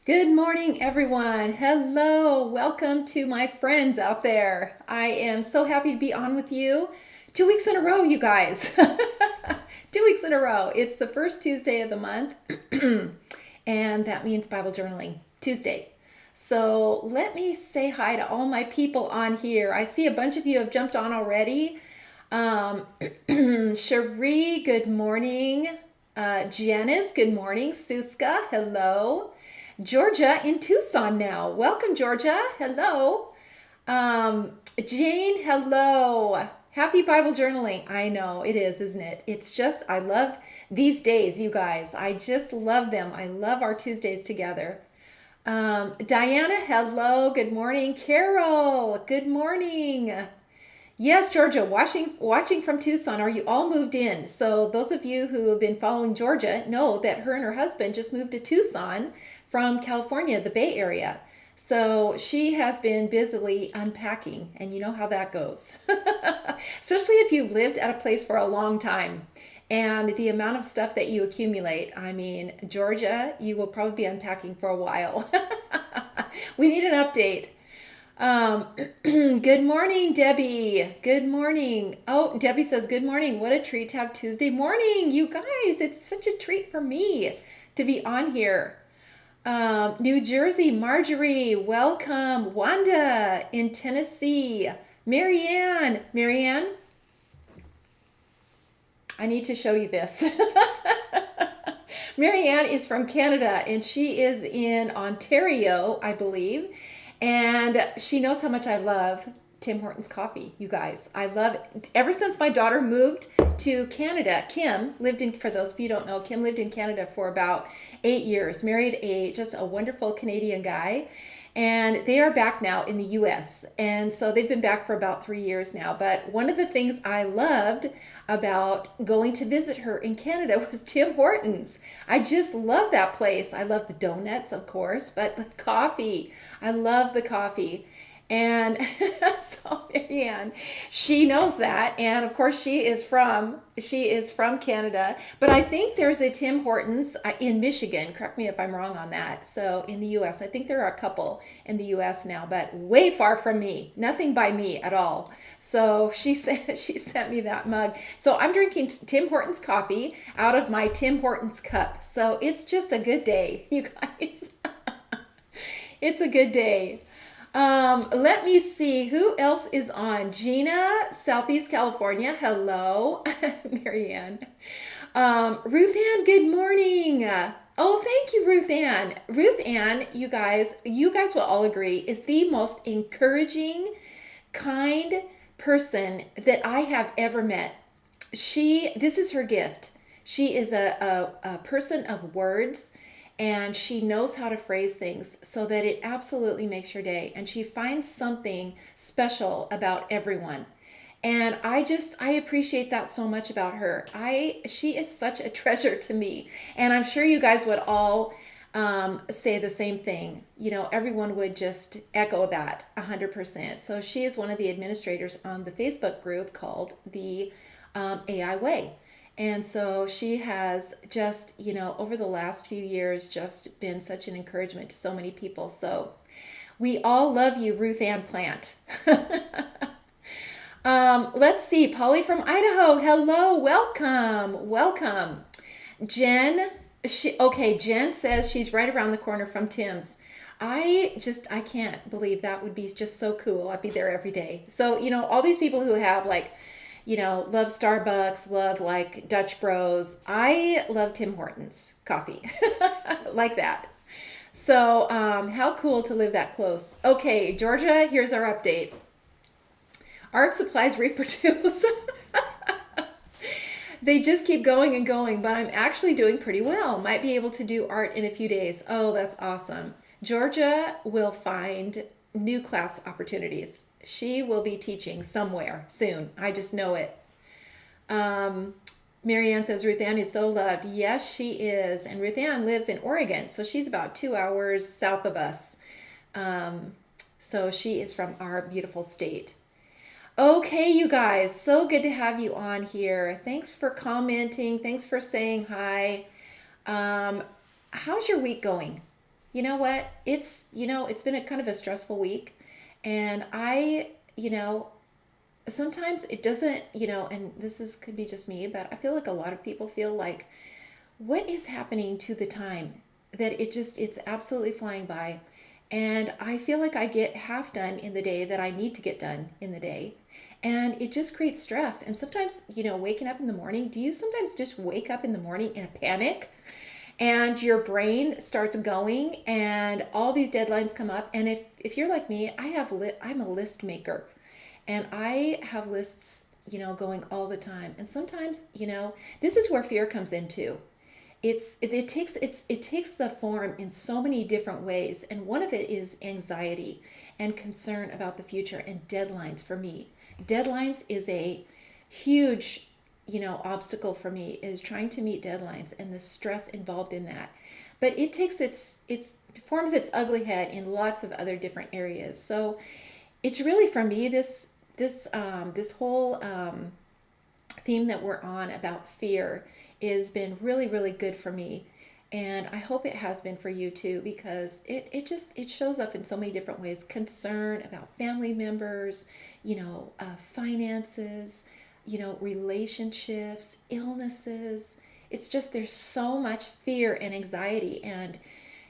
Good morning, everyone. Hello. Welcome to my friends out there. I am so happy to be on with you. 2 weeks in a row, you guys. 2 weeks in a row. It's the first Tuesday of the month, and that means Bible Journaling Tuesday. So let me say hi to all my people on here. I see a bunch of you have jumped on already. Cherie, good morning. Janice, good morning. Suska, hello. Georgia in Tucson now. Welcome, Georgia. Hello. Jane, hello. Happy Bible journaling. I know it is, isn't it? It's just, I love these days, you guys. I just love them. I love our Tuesdays together. Diana, hello. Good morning. Carol, good morning. Yes, Georgia, watching from Tucson. Are you all moved in? So those of you who have been following Georgia know that her and her husband just moved to Tucson from California, the Bay Area. So she has been busily unpacking, and you know how that goes. Especially if you've lived at a place for a long time and the amount of stuff that you accumulate. I mean, Georgia, you will probably be unpacking for a while. We need an update. Good morning, Debbie. Good morning. Oh, Debbie says, good morning. What a treat to have Tuesday morning. You guys, it's such a treat for me to be on here. New Jersey, Marjorie, welcome. Wanda in Tennessee. Marianne. Marianne, I need to show you this. Marianne is from Canada and she is in Ontario, I believe. And she knows how much I love Tim Hortons coffee, you guys. I love it. Ever since my daughter moved to Canada, Kim lived in, for those of you who don't know, Kim lived in Canada for about 8 years, married just a wonderful Canadian guy. And they are back now in the US. And so they've been back for about 3 years now. But one of the things I loved about going to visit her in Canada was Tim Hortons. I just love that place. I love the donuts, of course, but the coffee. I love the coffee. And so Marianne, she knows that, and of course she is from Canada. But I think there's a Tim Hortons in Michigan. Correct me if I'm wrong on that. So in the U.S., I think there are a couple in the U.S. now, but way far from me. Nothing by me at all. So she sent me that mug. So I'm drinking Tim Hortons coffee out of my Tim Hortons cup. So it's just a good day, you guys. It's a good day. Let me see who else is on. Gina, Southeast California. Hello, Marianne. Ruth Ann, good morning. Oh, thank you, Ruth Ann. Ruth Ann, you guys will all agree, is the most encouraging, kind person that I have ever met. This is her gift. She is a person of words, and she knows how to phrase things so that it absolutely makes your day. And she finds something special about everyone. And I appreciate that so much about her. She is such a treasure to me. And I'm sure you guys would all say the same thing. Everyone would just echo that 100%. So she is one of the administrators on the Facebook group called the AI Way. And so she has just, over the last few years, just been such an encouragement to so many people. So we all love you, Ruth Ann Plant. Let's see, Polly from Idaho. Hello, welcome, welcome. Jen, Jen says she's right around the corner from Tim's. I can't believe that would be just so cool. I'd be there every day. So, all these people who have love Starbucks, love like Dutch Bros. I love Tim Hortons coffee, like that. So, how cool to live that close. Okay, Georgia, here's our update. Art supplies reproduce. They just keep going and going, but I'm actually doing pretty well. Might be able to do art in a few days. Oh, that's awesome. Georgia will find new class opportunities. She will be teaching somewhere soon. I just know it. Marianne says Ruth Ann is so loved. Yes, she is. And Ruth Ann lives in Oregon, so she's about 2 hours south of us. So she is from our beautiful state. Okay, you guys, so good to have you on here. Thanks for commenting. Thanks for saying hi. How's your week going? you know what? It's been a kind of a stressful week. And sometimes it doesn't, and could be just me, but I feel like a lot of people feel like, what is happening to the time that it's absolutely flying by. And I feel like I get half done in the day that I need to get done in the day. And it just creates stress. And sometimes, waking up in the morning, do you sometimes just wake up in the morning in a panic and your brain starts going and all these deadlines come up? And if you're like me, I'm a list maker and I have lists, going all the time. And sometimes, this is where fear comes into. It takes the form in so many different ways, and one of it is anxiety and concern about the future and deadlines. For me, deadlines is a huge obstacle for me, is trying to meet deadlines and the stress involved in that. But it takes its forms its ugly head in lots of other different areas. So it's really, for me, this whole theme that we're on about fear has been really, really good for me. And I hope it has been for you too, because it shows up in so many different ways. Concern about family members, finances, relationships, illnesses. It's just, there's so much fear and anxiety. And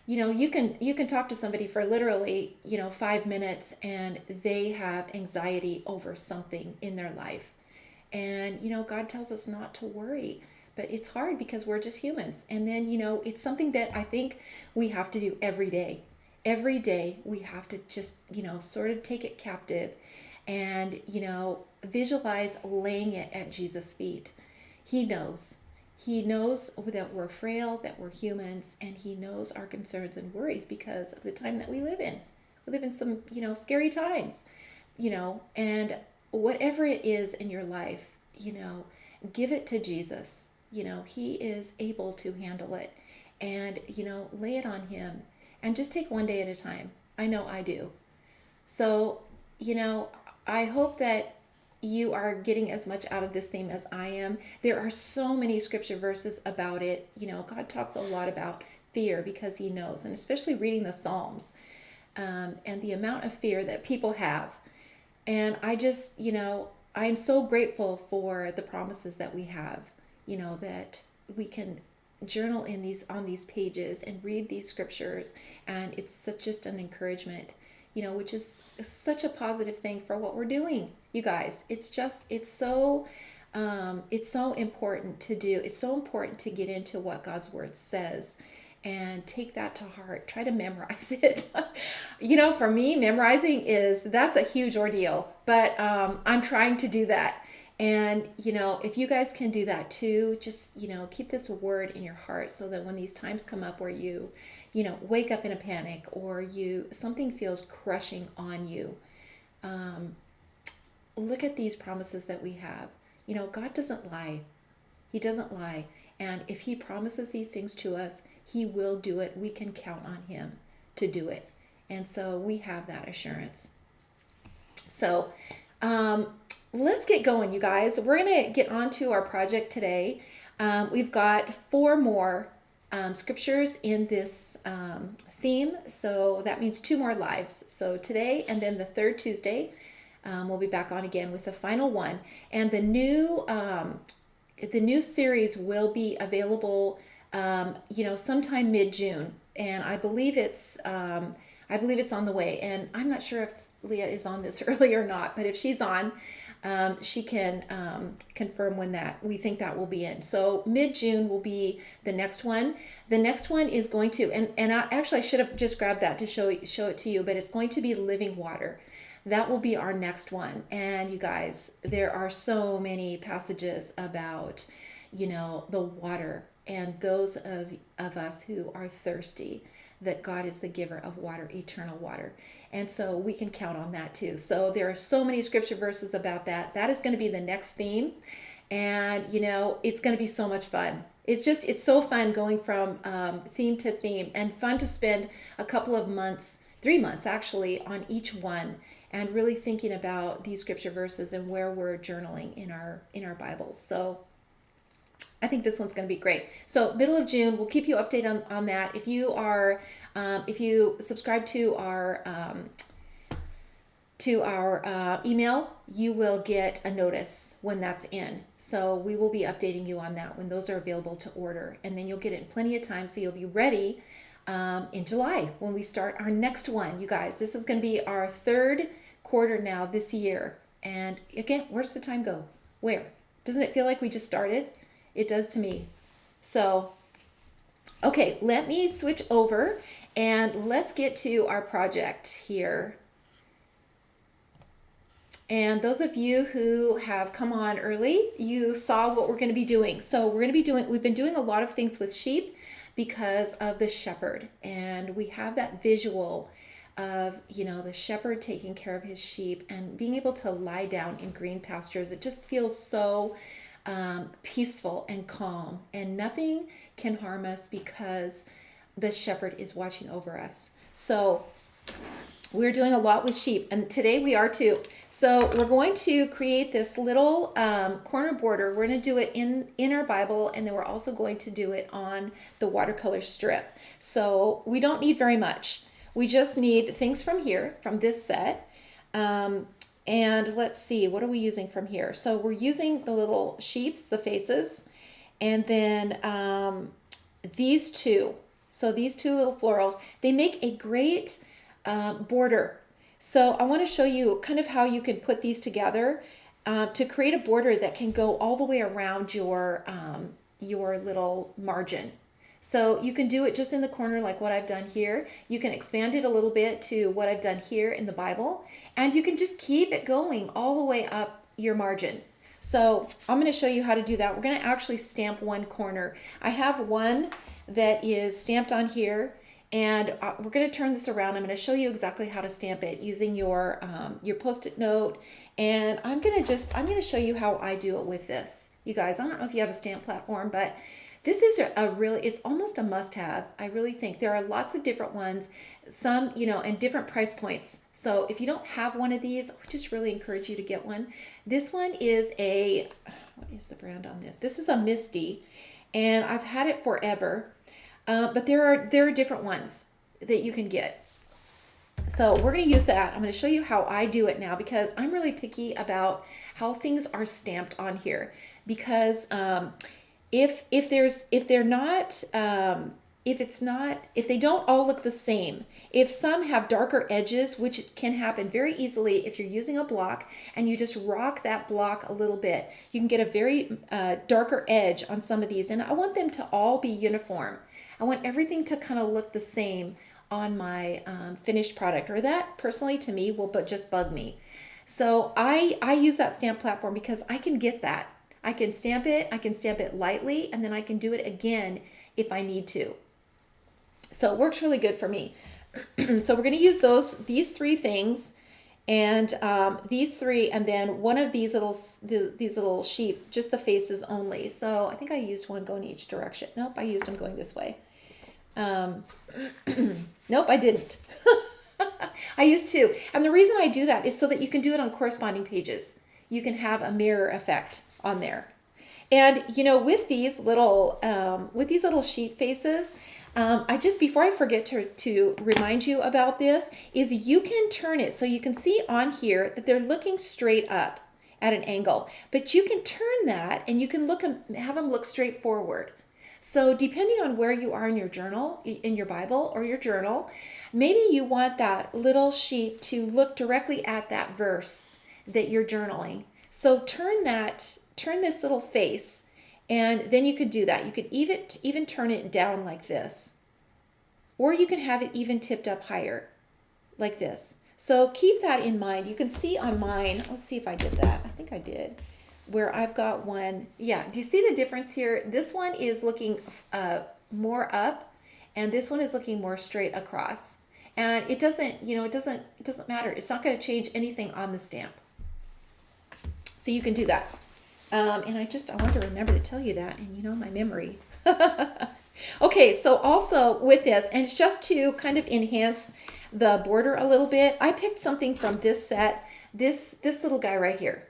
you can talk to somebody for literally 5 minutes and they have anxiety over something in their life. And God tells us not to worry, but it's hard because we're just humans. And then it's something that I think we have to do every day. Every day we have to just sort of take it captive and visualize laying it at Jesus' feet. He knows that we're frail, that we're humans, and he knows our concerns and worries because of the time that we live in. We live in some, scary times, and whatever it is in your life, give it to Jesus. He is able to handle it, and, lay it on him and just take one day at a time. I know I do. So, I hope that you are getting as much out of this theme as I am. There are so many scripture verses about it. God talks a lot about fear because he knows, and especially reading the Psalms, and the amount of fear that people have. And I just, I'm so grateful for the promises that we have, that we can journal on these pages and read these scriptures. And it's just an encouragement, which is such a positive thing for what we're doing, you guys. It's so important to do. It's so important to get into what God's word says and take that to heart. Try to memorize it. For me, memorizing that's a huge ordeal, but I'm trying to do that. And, if you guys can do that too, just, keep this word in your heart so that when these times come up where you wake up in a panic or something feels crushing on you, look at these promises that we have. God doesn't lie. He doesn't lie. And if he promises these things to us, he will do it. We can count on him to do it. And so we have that assurance. So let's get going, you guys. We're going to get on to our project today. We've got 4 more scriptures in this theme. So that means 2 more lives. So today and then the third Tuesday, we'll be back on again with the final one. And the new series will be available, sometime mid-June. And I believe it's on the way. And I'm not sure if Leah is on this early or not, but if she's on, she can confirm when we think that will be in. So mid-June will be the next one. The next one is going to, and I should have just grabbed that to show it to you, but it's going to be living water. That will be our next one. And you guys, there are so many passages about, the water, and those of us who are thirsty, that God is the giver of water, eternal water. And so we can count on that too. So there are so many scripture verses about that. That is going to be the next theme. And, it's going to be so much fun. It's so fun going from theme to theme, and fun to spend a couple of months, 3 months actually, on each one, and really thinking about these scripture verses and where we're journaling in our Bibles. So I think this one's going to be great. So middle of June, we'll keep you updated on that. If you are, if you subscribe to our email, you will get a notice when that's in. So we will be updating you on that when those are available to order. And then you'll get it in plenty of time, so you'll be ready in July when we start our next one. You guys, this is going to be our third quarter now this year. And again, where's the time go? Where? Doesn't it feel like we just started? It does to me. So, okay, let me switch over and let's get to our project here. And those of you who have come on early, you saw what we're going to be doing. So we've been doing a lot of things with sheep because of the shepherd. And we have that visual of, the shepherd taking care of his sheep and being able to lie down in green pastures. It just feels so peaceful and calm, and nothing can harm us because the shepherd is watching over us. So we're doing a lot with sheep, and today we are too. So we're going to create this little corner border. We're going to do it in our Bible, and then we're also going to do it on the watercolor strip. So we don't need very much. We just need things from here, from this set. And let's see, what are we using from here? So we're using the little sheeps, the faces, and then these two. So these two little florals, they make a great border. So I want to show you kind of how you can put these together to create a border that can go all the way around your little margin. So you can do it just in the corner like what I've done here. You can expand it a little bit to what I've done here in the Bible. And you can just keep it going all the way up your margin. So I'm going to show you how to do that. We're going to actually stamp one corner. I have one that is stamped on here. And we're going to turn this around. I'm going to show you exactly how to stamp it using your Post-it note. And I'm going to show you how I do it with this. You guys, I don't know if you have a stamp platform, but this is it's almost a must-have. I really think there are lots of different ones, some, and different price points. So if you don't have one of these, I would just really encourage you to get one. This one is what is the brand on this? This is a Misty, and I've had it forever. But there are different ones that you can get. So we're going to use that. I'm going to show you how I do it now because I'm really picky about how things are stamped on here. Because if they don't all look the same, if some have darker edges, which can happen very easily if you're using a block and you just rock that block a little bit, you can get a very darker edge on some of these. And I want them to all be uniform. I want everything to kind of look the same on my finished product, or that personally to me will just bug me. So I use that stamp platform because I can get that. I can stamp it lightly, and then I can do it again if I need to. So it works really good for me. So we're going to use these three things, and these three, and then one of these little sheep, just the faces only. So I think I used one going each direction. Nope, I used them going this way. Nope, I didn't. I used two. And the reason I do that is so that you can do it on corresponding pages. You can have a mirror effect on there. And with these little sheep faces, before I forget to remind you about this, is you can turn it so you can see on here that they're looking straight up at an angle, but you can turn that and you can have them look straight forward. So depending on where you are in your journal, in your Bible or your journal, maybe you want that little sheep to look directly at that verse that you're journaling. So turn this little face, and then you could do that. You could even turn it down like this, or you can have it even tipped up higher like this. So keep that in mind. You can see on mine, let's see if I did that. I think I did. Where I've got one. Yeah, do you see the difference here? This one is looking more up, and this one is looking more straight across. And it doesn't matter. It's not going to change anything on the stamp. So you can do that. And I want to remember to tell you that, and my memory. Okay, so also with this, and it's just to kind of enhance the border a little bit, I picked something from this set, this little guy right here.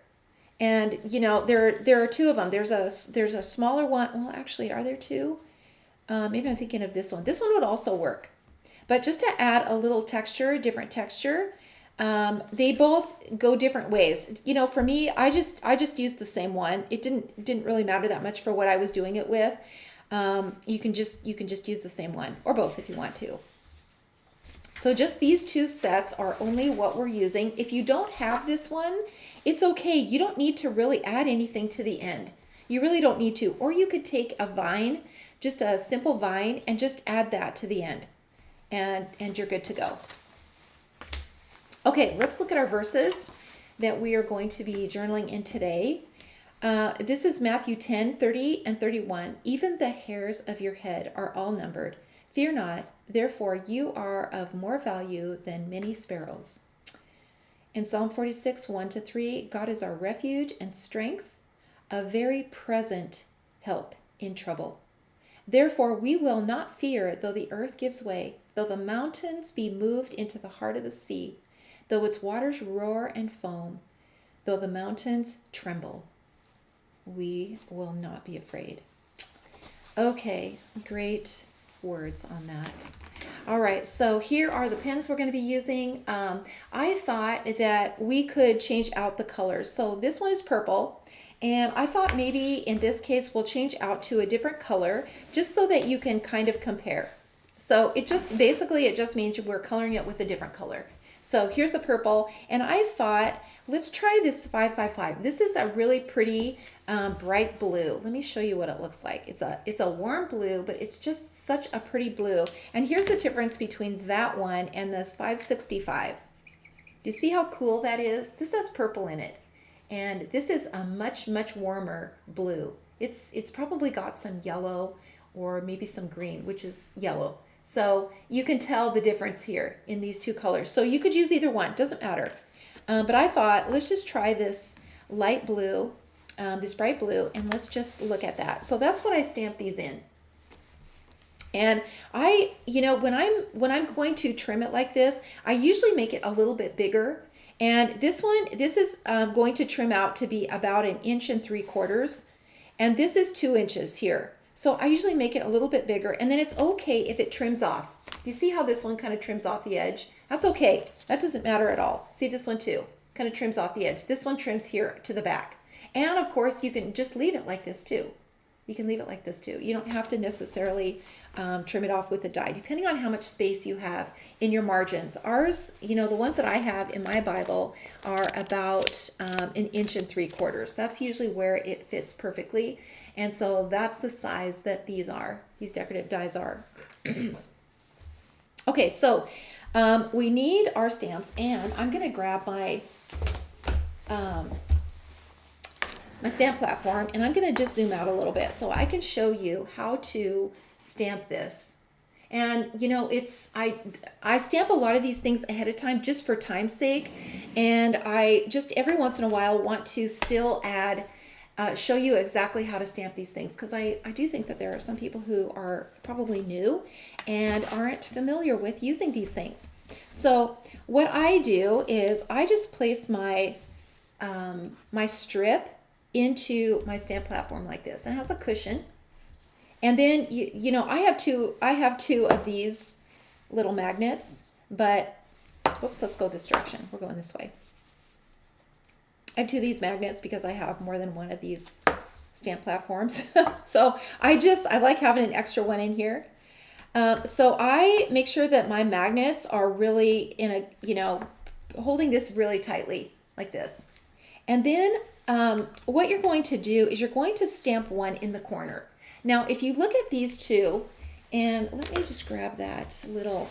And there are two of them. There's a smaller one. Well, actually, are there two? Maybe I'm thinking of this one. This one would also work. But just to add a little texture, different texture, they both go different ways. For me, I just used the same one. It didn't really matter that much for what I was doing it with. You can just use the same one or both if you want to. So just these two sets are only what we're using. If you don't have this one, it's okay. You don't need to really add anything to the end. You really don't need to. Or you could take a vine, just a simple vine, and just add that to the end. And you're good to go. Okay, let's look at our verses that we are going to be journaling in today. This is Matthew 10:30 and 31. Even the hairs of your head are all numbered. Fear not, therefore you are of more value than many sparrows. In Psalm 46, 1-3, God is our refuge and strength, a very present help in trouble. Therefore we will not fear, though the earth gives way, though the mountains be moved into the heart of the sea, though its waters roar and foam, though the mountains tremble. We will not be afraid. Okay, great words on that. All right, so here are the pens we're going to be using. I thought that we could change out the colors. So this one is purple, and I thought maybe in this case we'll change out to a different color just so that you can kind of compare. So it just means we're coloring it with a different color. So here's the purple, and I thought, let's try this 555. This is a really pretty bright blue. Let me show you what it looks like. It's a warm blue, but it's just such a pretty blue. And here's the difference between that one and this 565. Do you see how cool that is? This has purple in it, and this is a much, much warmer blue. It's probably got some yellow or maybe some green, which is yellow. So you can tell the difference here in these two colors. So you could use either one, doesn't matter. But I thought, let's just try this light blue, this bright blue, and let's just look at that. So that's what I stamped these in. And when I'm going to trim it like this, I usually make it a little bit bigger. And this is going to trim out to be about 1 3/4 inches. And this is 2 inches here. So I usually make it a little bit bigger, and then it's okay if it trims off. You see how this one kind of trims off the edge? That's okay. That doesn't matter at all. See this one too? Kind of trims off the edge. This one trims here to the back. And of course, you can just leave it like this too. You can leave it like this too. You don't have to necessarily trim it off with a die, depending on how much space you have in your margins. Ours, the ones that I have in my Bible are about 1 3/4 inches. That's usually where it fits perfectly. And so that's the size that these decorative dies are. Okay, so we need our stamps, and I'm going to grab my my stamp platform, and I'm going to just zoom out a little bit so I can show you how to stamp this. And I stamp a lot of these things ahead of time just for time's sake, and I just every once in a while want to still show you exactly how to stamp these things, because I do think that there are some people who are probably new and aren't familiar with using these things. So what I do is I just place my my strip into my stamp platform like this, and it has a cushion. And then I have two of these little magnets, but whoops, let's go this direction. We're going this way. I have 2 of these magnets because I have more than one of these stamp platforms. So I like having an extra one in here. So I make sure that my magnets are really holding this really tightly like this. And then what you're going to do is you're going to stamp one in the corner. Now, if you look at these two, and let me just grab that little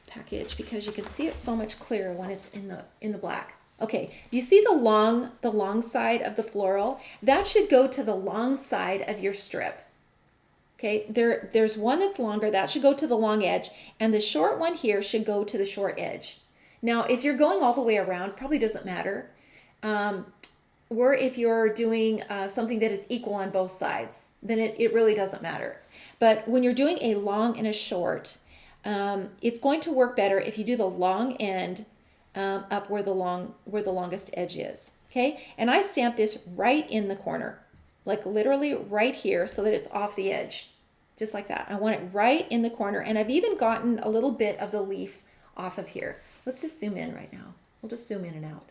package because you can see it so much clearer when it's in the black. Okay, you see the long side of the floral? That should go to the long side of your strip. Okay, there's one that's longer, that should go to the long edge, and the short one here should go to the short edge. Now, if you're going all the way around, probably doesn't matter. Or if you're doing something that is equal on both sides, then it really doesn't matter. But when you're doing a long and a short, it's going to work better if you do the long end up where the longest edge is. Okay, and I stamp this right in the corner, like literally right here so that it's off the edge, just like that. I want it right in the corner, and I've even gotten a little bit of the leaf off of here. Let's just zoom in right now. We'll just zoom in and out.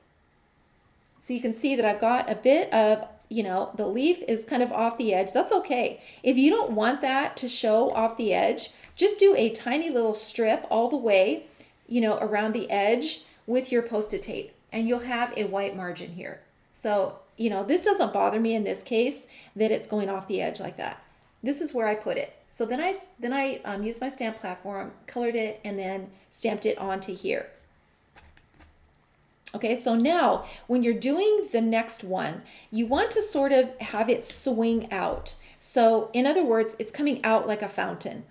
So you can see that I've got a bit of, the leaf is kind of off the edge. That's okay. If you don't want that to show off the edge, just do a tiny little strip all the way, around the edge with your Post-it tape, and you'll have a white margin here. So, this doesn't bother me in this case that it's going off the edge like that. This is where I put it. So then I used my stamp platform, colored it, and then stamped it onto here. Okay, so now when you're doing the next one, you want to sort of have it swing out. So in other words, it's coming out like a fountain.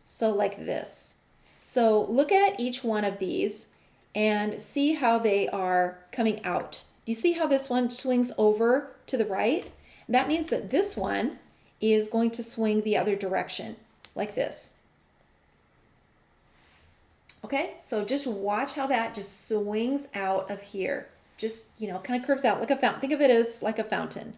So like this. So look at each one of these and see how they are coming out. You see how this one swings over to the right? That means that this one is going to swing the other direction, like this. Okay, so just watch how that just swings out of here. Just, kind of curves out like a fountain. Think of it as like a fountain.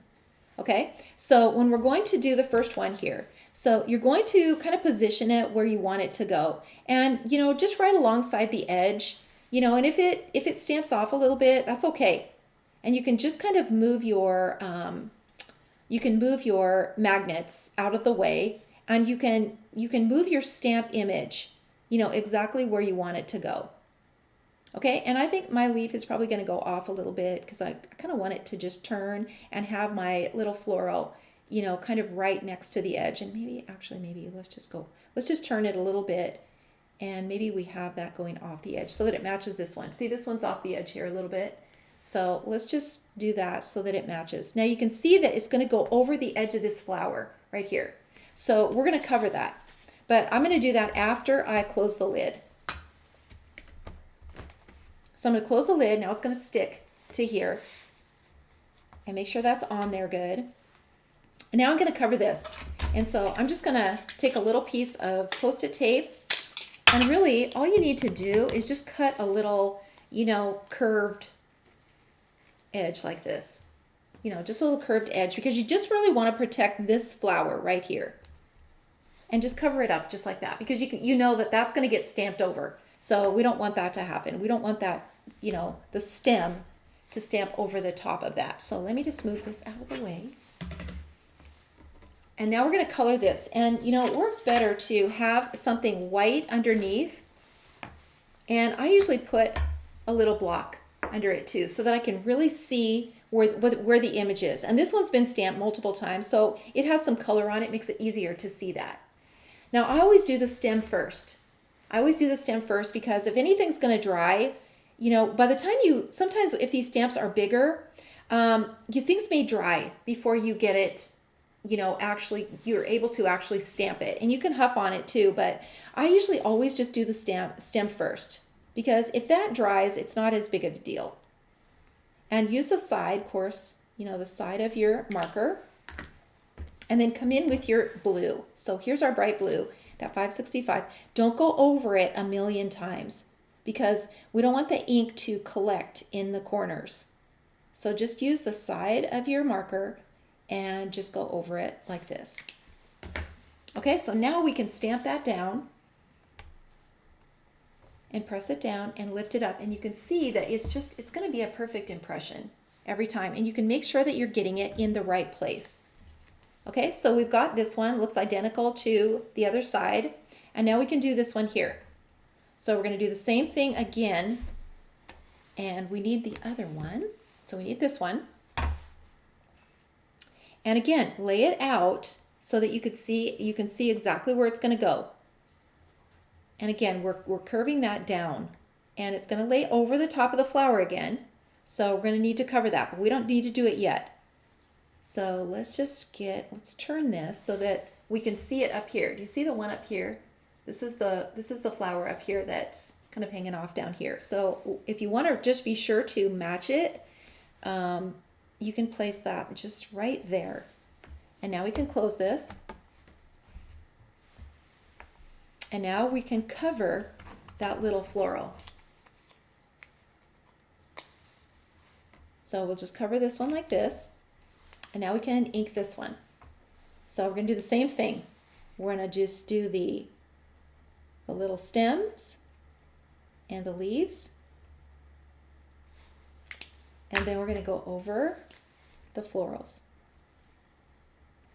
Okay, so when we're going to do the first one here, so you're going to kind of position it where you want it to go. And, just right alongside the edge, and if it stamps off a little bit, that's okay. And you can just kind of move your, magnets out of the way, and you can move your stamp image exactly where you want it to go. Okay, and I think my leaf is probably going to go off a little bit because I kind of want it to just turn and have my little floral, kind of right next to the edge. And maybe let's just turn it a little bit, and maybe we have that going off the edge so that it matches this one. See, this one's off the edge here a little bit. So let's just do that so that it matches. Now you can see that it's going to go over the edge of this flower right here. So we're going to cover that. But I'm going to do that after I close the lid. So I'm going to close the lid. Now it's going to stick to here. And make sure that's on there good. And now I'm going to cover this. And so I'm just going to take a little piece of Post-it tape. And really, all you need to do is just cut a little, curved edge like this. Just a little curved edge, because you just really want to protect this flower right here. And just cover it up just like that, because you know that that's going to get stamped over. So we don't want that to happen. We don't want that, the stem to stamp over the top of that. So let me just move this out of the way. And now we're going to color this. And, it works better to have something white underneath. And I usually put a little block under it too, so that I can really see where the image is. And this one's been stamped multiple times, so it has some color on it, makes it easier to see that. Now, I always do the stem first. Because if anything's going to dry, by the time sometimes if these stamps are bigger, things may dry before you get it, you're able to actually stamp it. And you can huff on it too, but I usually always just do the stem first, because if that dries, it's not as big of a deal. And use the side, of course, the side of your marker. And then come in with your blue. So here's our bright blue, that 565. Don't go over it a million times, because we don't want the ink to collect in the corners. So just use the side of your marker and just go over it like this. Okay, so now we can stamp that down and press it down and lift it up. And you can see that it's going to be a perfect impression every time. And you can make sure that you're getting it in the right place. Okay, so we've got this one, looks identical to the other side. And now we can do this one here. So we're going to do the same thing again. And we need the other one. So we need this one. And again, lay it out so that you can see exactly where it's going to go. And again, we're curving that down. And it's going to lay over the top of the flower again. So we're going to need to cover that, but we don't need to do it yet. So let's turn this so that we can see it up here. Do you see the one up here? This is the flower up here that's kind of hanging off down here. So if you want to just be sure to match it, you can place that just right there. And now we can close this. And now we can cover that little floral. So we'll just cover this one like this. And now we can ink this one. So we're going to do the same thing. We're going to just do the little stems and the leaves. And then we're going to go over the florals.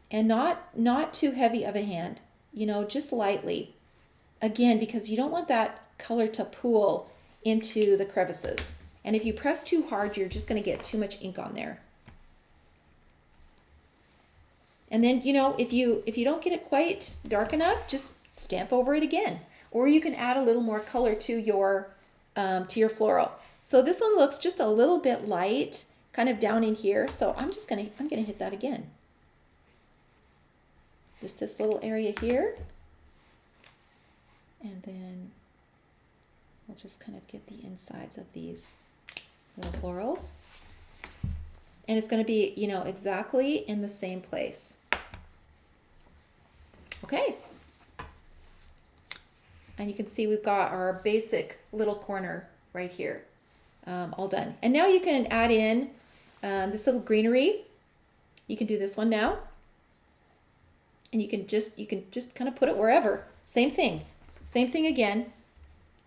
And not too heavy of a hand, you know, just lightly. Again, because you don't want that color to pool into the crevices. And if you press too hard, you're just going to get too much ink on there. And then, you know, if you don't get it quite dark enough, just stamp over it again. Or you can add a little more color to your floral. So this one looks just a little bit light, kind of down in here. So I'm gonna hit that again. Just this little area here. And then we'll just kind of get the insides of these little florals. And it's going to be, you know, exactly in the same place. Okay. And you can see we've got our basic little corner right here, all done. And now you can add in this little greenery. You can do this one now. And you can just kind of put it wherever. Same thing again.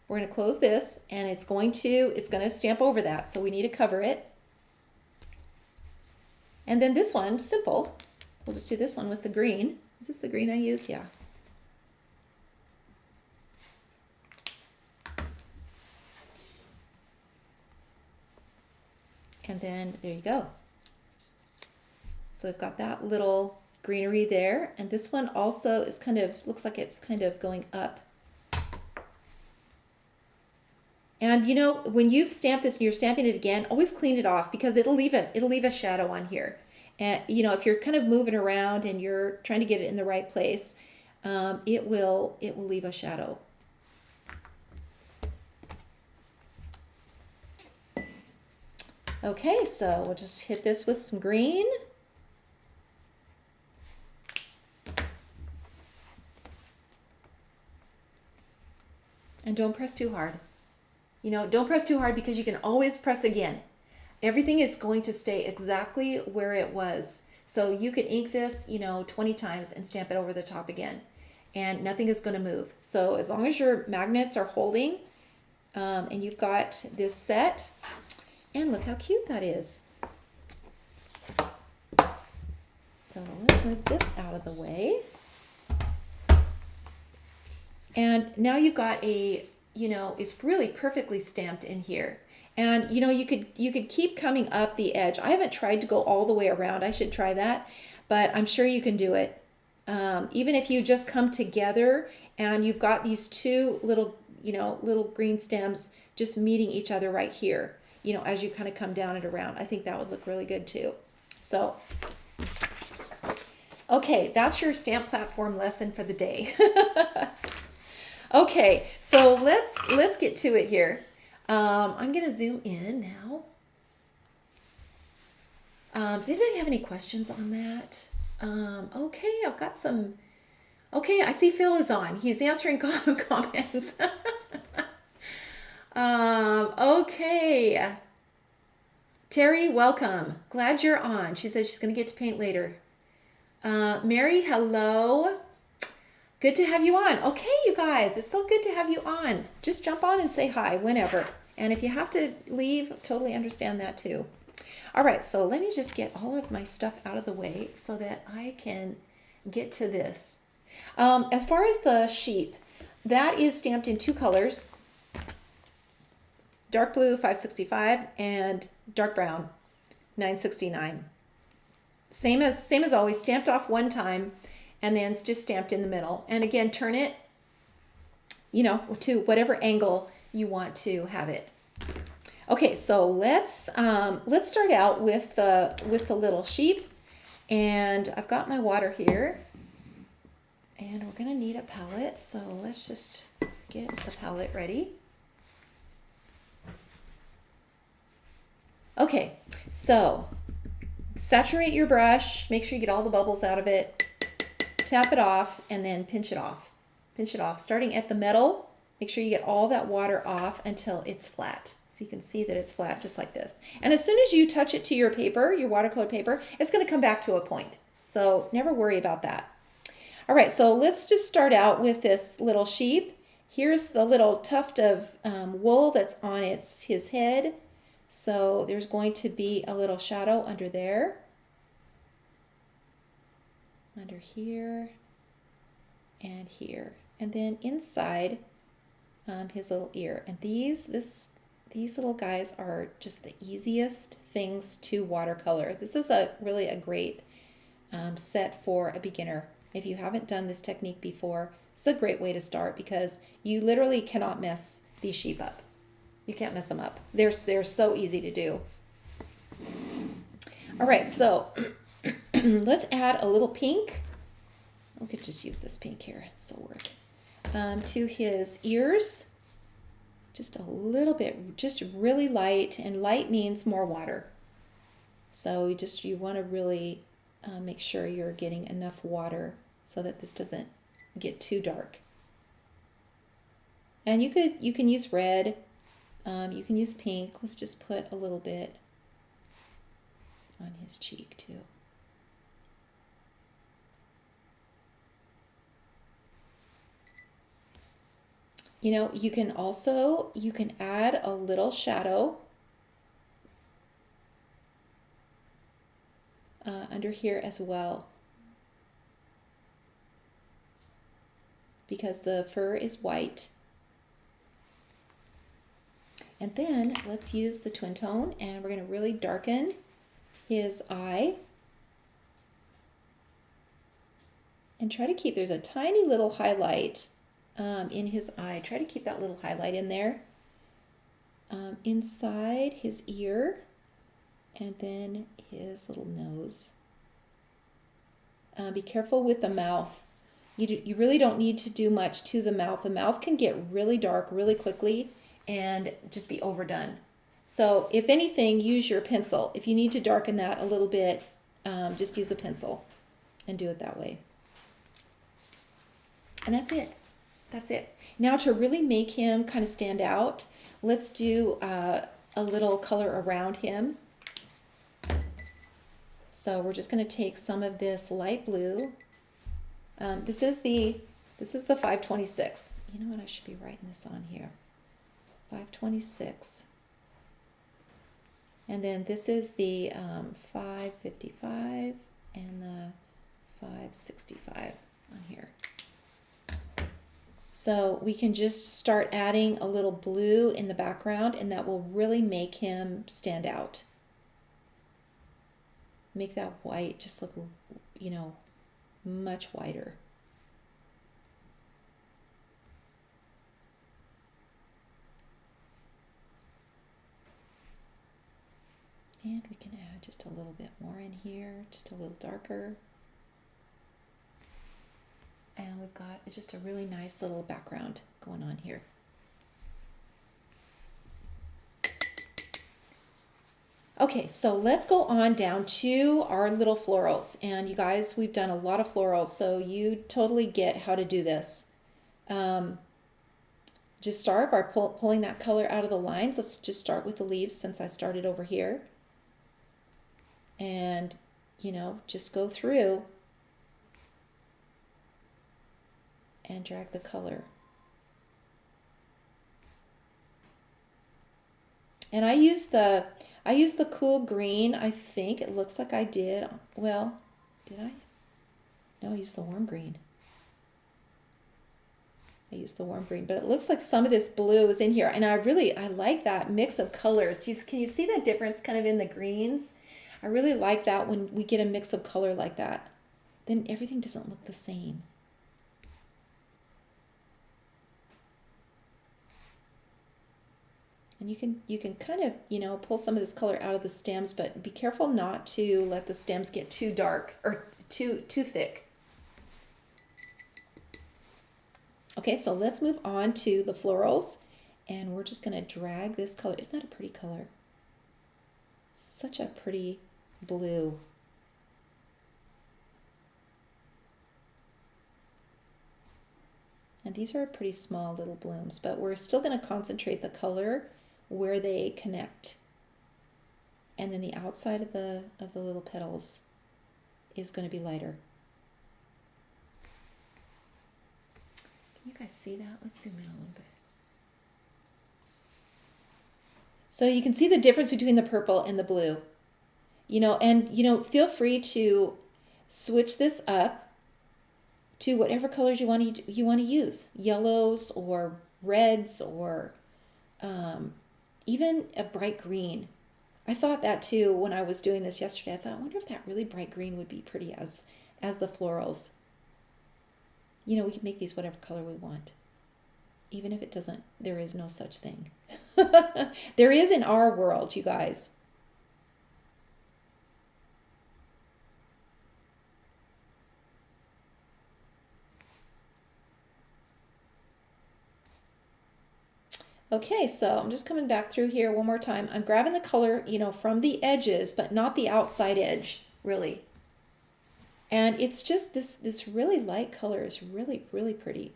We're going to close this, and it's going to stamp over that. So we need to cover it. And then this one, simple. We'll just do this one with the green. Is this the green I used? Yeah. And then there you go. So we've got that little greenery there. And this one also is looks like it's kind of going up. And you know, when you've stamped this and you're stamping it again, always clean it off because it'll leave a shadow on here. And you know, if you're kind of moving around and you're trying to get it in the right place, it will leave a shadow. Okay, so we'll just hit this with some green. And don't press too hard. You know, don't press too hard because you can always press again. Everything is going to stay exactly where it was. So you could ink this, you know, 20 times and stamp it over the top again. And nothing is going to move. So as long as your magnets are holding and you've got this set, and look how cute that is. So let's move this out of the way. And now you've got a, you know, it's really perfectly stamped in here. And you know, you could keep coming up the edge. I haven't tried to go all the way around. I should try that, but I'm sure you can do it. Even if you just come together and you've got these two little, you know, little green stems just meeting each other right here, you know, as you kind of come down and around. I think that would look really good too. So, okay, that's your stamp platform lesson for the day. Okay, so let's get to it here. I'm going to zoom in now. Does anybody have any questions on that? Okay, I've got some. Okay, I see Phil is on. He's answering comments. Okay. Terry, welcome. Glad you're on. She says she's going to get to paint later. Mary, hello. Good to have you on. Okay, you guys, it's so good to have you on. Just jump on and say hi whenever. And if you have to leave, totally understand that too. All right, so let me just get all of my stuff out of the way so that I can get to this. As far as the sheep, that is stamped in two colors. Dark blue 565 and dark brown 969. Same as always, stamped off one time and then it's just stamped in the middle. And again, turn it, you know, to whatever angle you want to have it. Okay, so let's start out with the little sheep, and I've got my water here, and we're gonna need a palette. So let's just get the palette ready. Okay, so saturate your brush. Make sure you get all the bubbles out of it. Tap it off and then pinch it off. Pinch it off, starting at the metal Make sure you get all that water off until it's flat. So you can see that it's flat just like this. And as soon as you touch it to your paper, your watercolor paper, it's going to come back to a point. So never worry about that. All right, so let's just start out with this little sheep. Here's the little tuft of wool that's on his head. So there's going to be a little shadow under there. Under here and here. And then inside his little ear. And these little guys are just the easiest things to watercolor. This is really a great set for a beginner. If you haven't done this technique before, it's a great way to start because you literally cannot mess these sheep up. You can't mess them up. They're so easy to do. All right, so let's add a little pink. We could just use this pink here. This will work. To his ears, just a little bit, just really light, and light means more water. So you want to really make sure you're getting enough water so that this doesn't get too dark. And you can use red, you can use pink. Let's just put a little bit on his cheek too. You know, you can add a little shadow under here as well, because the fur is white. And then let's use the twin tone, and we're going to really darken his eye. And try to keep, there's a tiny little highlight in his eye. Try to keep that little highlight in there. Inside his ear, and then his little nose. Be careful with the mouth. You really don't need to do much to the mouth. The mouth can get really dark really quickly and just be overdone. So if anything, use your pencil. If you need to darken that a little bit, just use a pencil and do it that way. And that's it. That's it. Now to really make him kind of stand out, let's do a little color around him. So we're just going to take some of this light blue. This is the 526. You know what? I should be writing this on here. 526. And then this is the 555 and the 565 on here. So we can just start adding a little blue in the background, and that will really make him stand out. Make that white just look, you know, much whiter. And we can add just a little bit more in here, just a little darker. And we've got just a really nice little background going on here. Okay, so let's go on down to our little florals. And you guys, we've done a lot of florals, so you totally get how to do this. Just start by pulling that color out of the lines. Let's just start with the leaves since I started over here. And, you know, just go through and drag the color. And I use the cool green. I think it looks like I did. Well, did I? No, I used the warm green. I used the warm green, but it looks like some of this blue is in here. And I like that mix of colors. Can you see that difference kind of in the greens? I really like that when we get a mix of color like that. Then everything doesn't look the same. And you can kind of, you know, pull some of this color out of the stems, but be careful not to let the stems get too dark or too thick. Okay, so let's move on to the florals, and we're just going to drag this color. Isn't that a pretty color? Such a pretty blue. And these are pretty small little blooms, but we're still going to concentrate the color where they connect. And then the outside of the little petals is going to be lighter. Can you guys see that? Let's zoom in a little bit. So you can see the difference between the purple and the blue. And feel free to switch this up to whatever colors you want to use. Yellows or reds or even a bright green. I thought that too when I was doing this yesterday. I thought, I wonder if that really bright green would be pretty as the florals. We can make these whatever color we want. Even if it doesn't, there is no such thing. There is in our world, you guys. Okay, so I'm just coming back through here one more time. I'm grabbing the color, from the edges, but not the outside edge, really. And it's just this really light color is really, really pretty.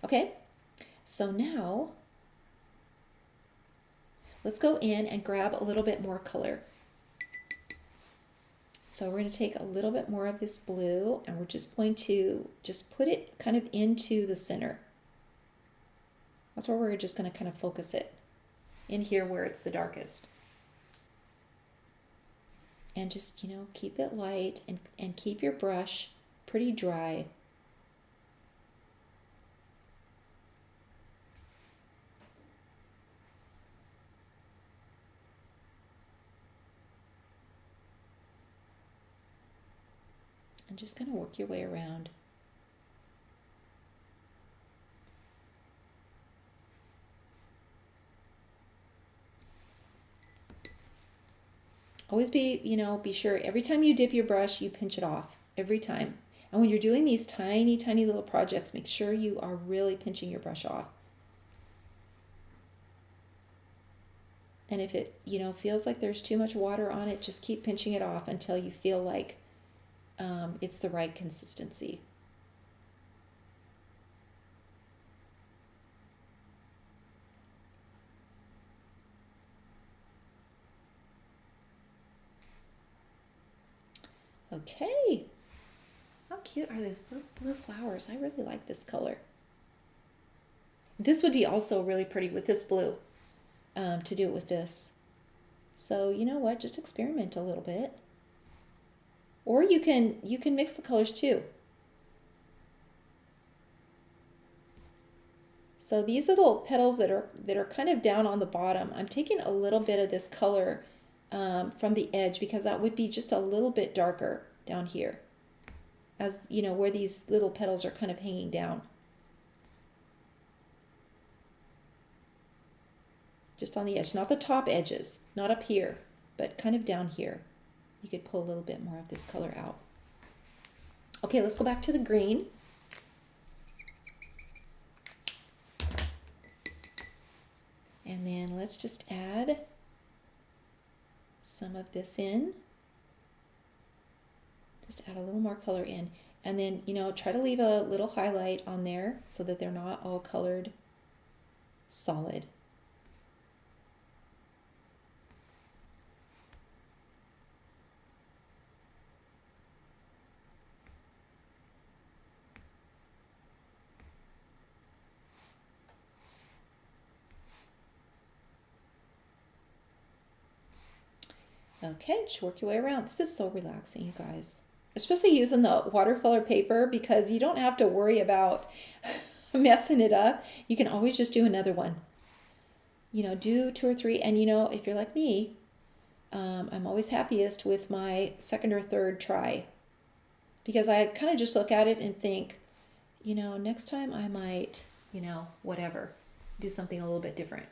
Okay, so now let's go in and grab a little bit more color. So we're going to take a little bit more of this blue and we're just going to put it kind of into the center. That's where we're just going to kind of focus it in here where it's the darkest. And just, keep it light and keep your brush pretty dry. And just kind of work your way around. Always be sure every time you dip your brush, you pinch it off every time. And when you're doing these tiny, tiny little projects, make sure you are really pinching your brush off. And if it, feels like there's too much water on it, just keep pinching it off until you feel like it's the right consistency. Okay, how cute are those little blue flowers? I really like this color. This would be also really pretty with this blue, to do it with this. So you know what, just experiment a little bit. Or you can mix the colors too. So these little petals that are kind of down on the bottom, I'm taking a little bit of this color from the edge because that would be just a little bit darker down here, as where these little petals are kind of hanging down. Just on the edge, not the top edges, not up here, but kind of down here. You could pull a little bit more of this color out. Okay, let's go back to the green. And then let's just add some of this in. Just add a little more color in. And then, try to leave a little highlight on there so that they're not all colored solid. Okay, just work your way around. This is so relaxing, you guys. Especially using the watercolor paper because you don't have to worry about messing it up. You can always just do another one. Do 2 or 3. And if you're like me, I'm always happiest with my second or third try. Because I kind of just look at it and think, next time I might, whatever, do something a little bit different.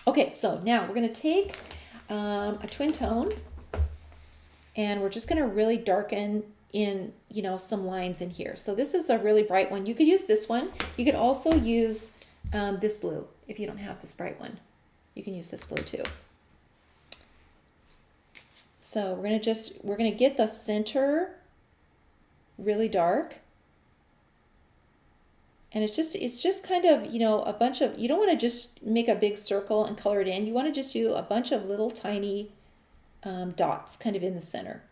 Okay, so now we're going to take a twin tone and we're just going to really darken in some lines in here. So this is a really bright one. You could use this one. You could also use this blue if you don't have this bright one. You can use this blue too. So we're gonna get the center really dark. And it's just kind of, a bunch of, you don't want to just make a big circle and color it in. You want to just do a bunch of little tiny dots kind of in the center.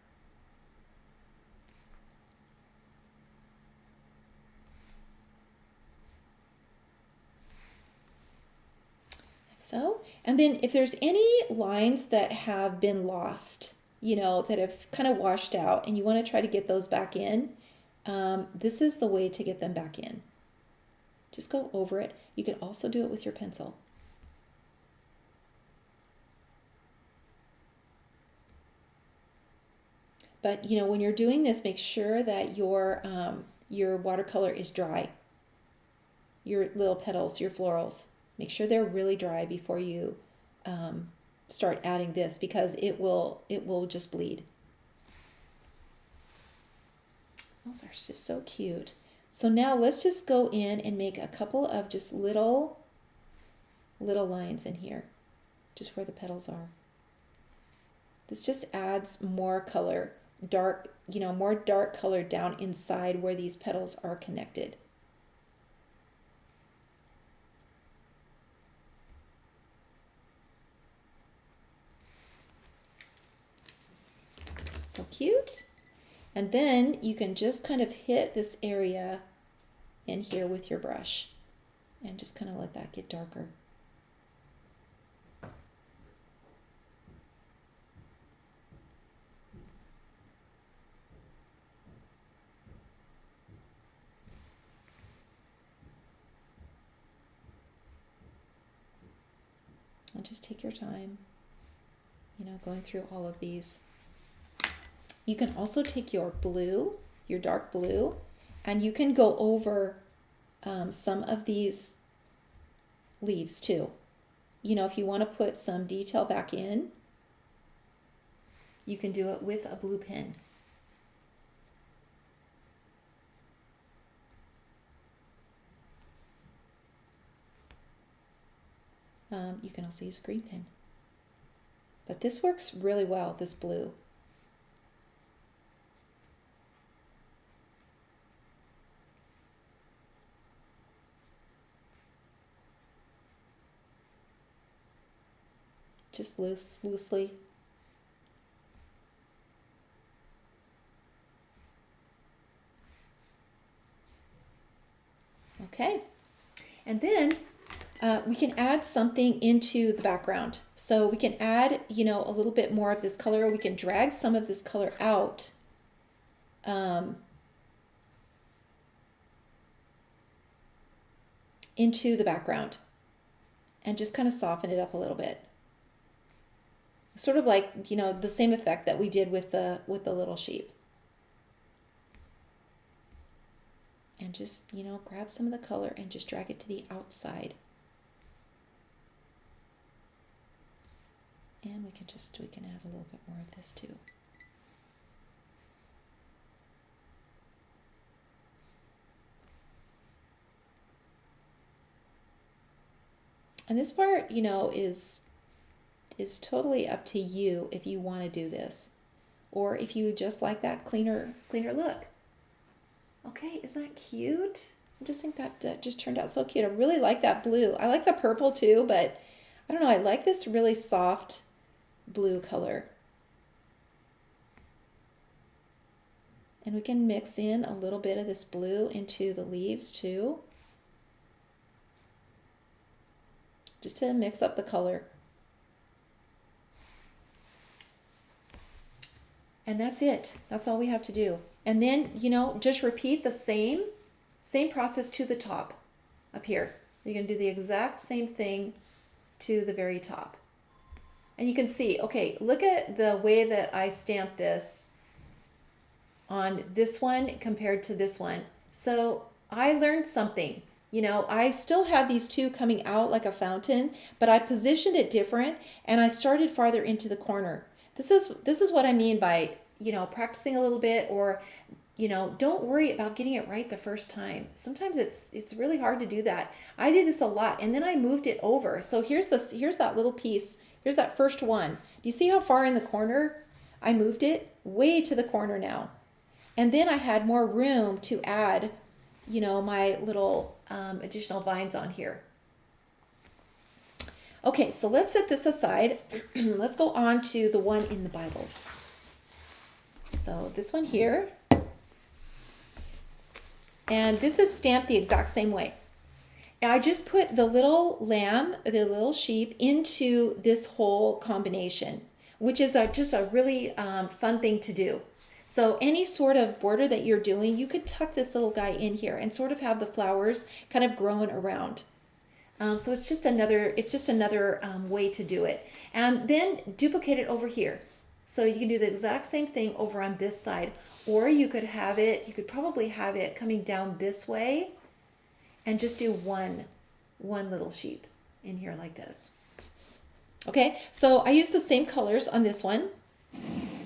So, and then if there's any lines that have been lost, that have kind of washed out and you want to try to get those back in, this is the way to get them back in. Just go over it. You could also do it with your pencil. But, when you're doing this, make sure that your watercolor is dry. Your little petals, your florals. Make sure they're really dry before you start adding this, because it will just bleed. Those are just so cute. So now let's just go in and make a couple of just little lines in here, just where the petals are. This just adds more color, more dark color down inside where these petals are connected. So cute. And then you can just kind of hit this area in here with your brush and just kind of let that get darker. And just take your time, going through all of these. You can also take your blue, your dark blue, and you can go over some of these leaves too. If you want to put some detail back in, you can do it with a blue pen. You can also use a green pen. But this works really well, this blue. Just loosely. Okay. And then we can add something into the background. So we can add, a little bit more of this color. We can drag some of this color out. Into the background and just kind of soften it up a little bit. Sort of like, the same effect that we did with the little sheep. And just, grab some of the color and just drag it to the outside. And we can add a little bit more of this too. And this part, is totally up to you if you want to do this, or if you just like that cleaner look. Okay, isn't that cute? I just think that just turned out so cute. I really like that blue. I like the purple too, but I don't know, I like this really soft blue color. And we can mix in a little bit of this blue into the leaves too, just to mix up the color. And that's it. That's all we have to do. And then, just repeat the same process to the top up here. You're going to do the exact same thing to the very top. And you can see, okay, look at the way that I stamped this on this one compared to this one. So I learned something. I still have these two coming out like a fountain, but I positioned it different and I started farther into the corner. This is what I mean by, practicing a little bit, or, don't worry about getting it right the first time. Sometimes it's really hard to do that. I did this a lot, and then I moved it over. So here's that little piece. Here's that first one. Do you see how far in the corner I moved it? Way to the corner now. And then I had more room to add, you know, my little additional vines on here. Okay, so let's set this aside. Let's go on to the one in the Bible. So this one here, and this is stamped the exact same way. I just put the little lamb, the little sheep, into this whole combination, which is just a really fun thing to do. So any sort of border that you're doing, you could tuck this little guy in here and sort of have the flowers kind of growing around. So it's just another way to do it. And then duplicate it over here. So you can do the exact same thing over on this side, or you could probably have it coming down this way and just do one little sheep in here like this. Okay, so I use the same colors on this one.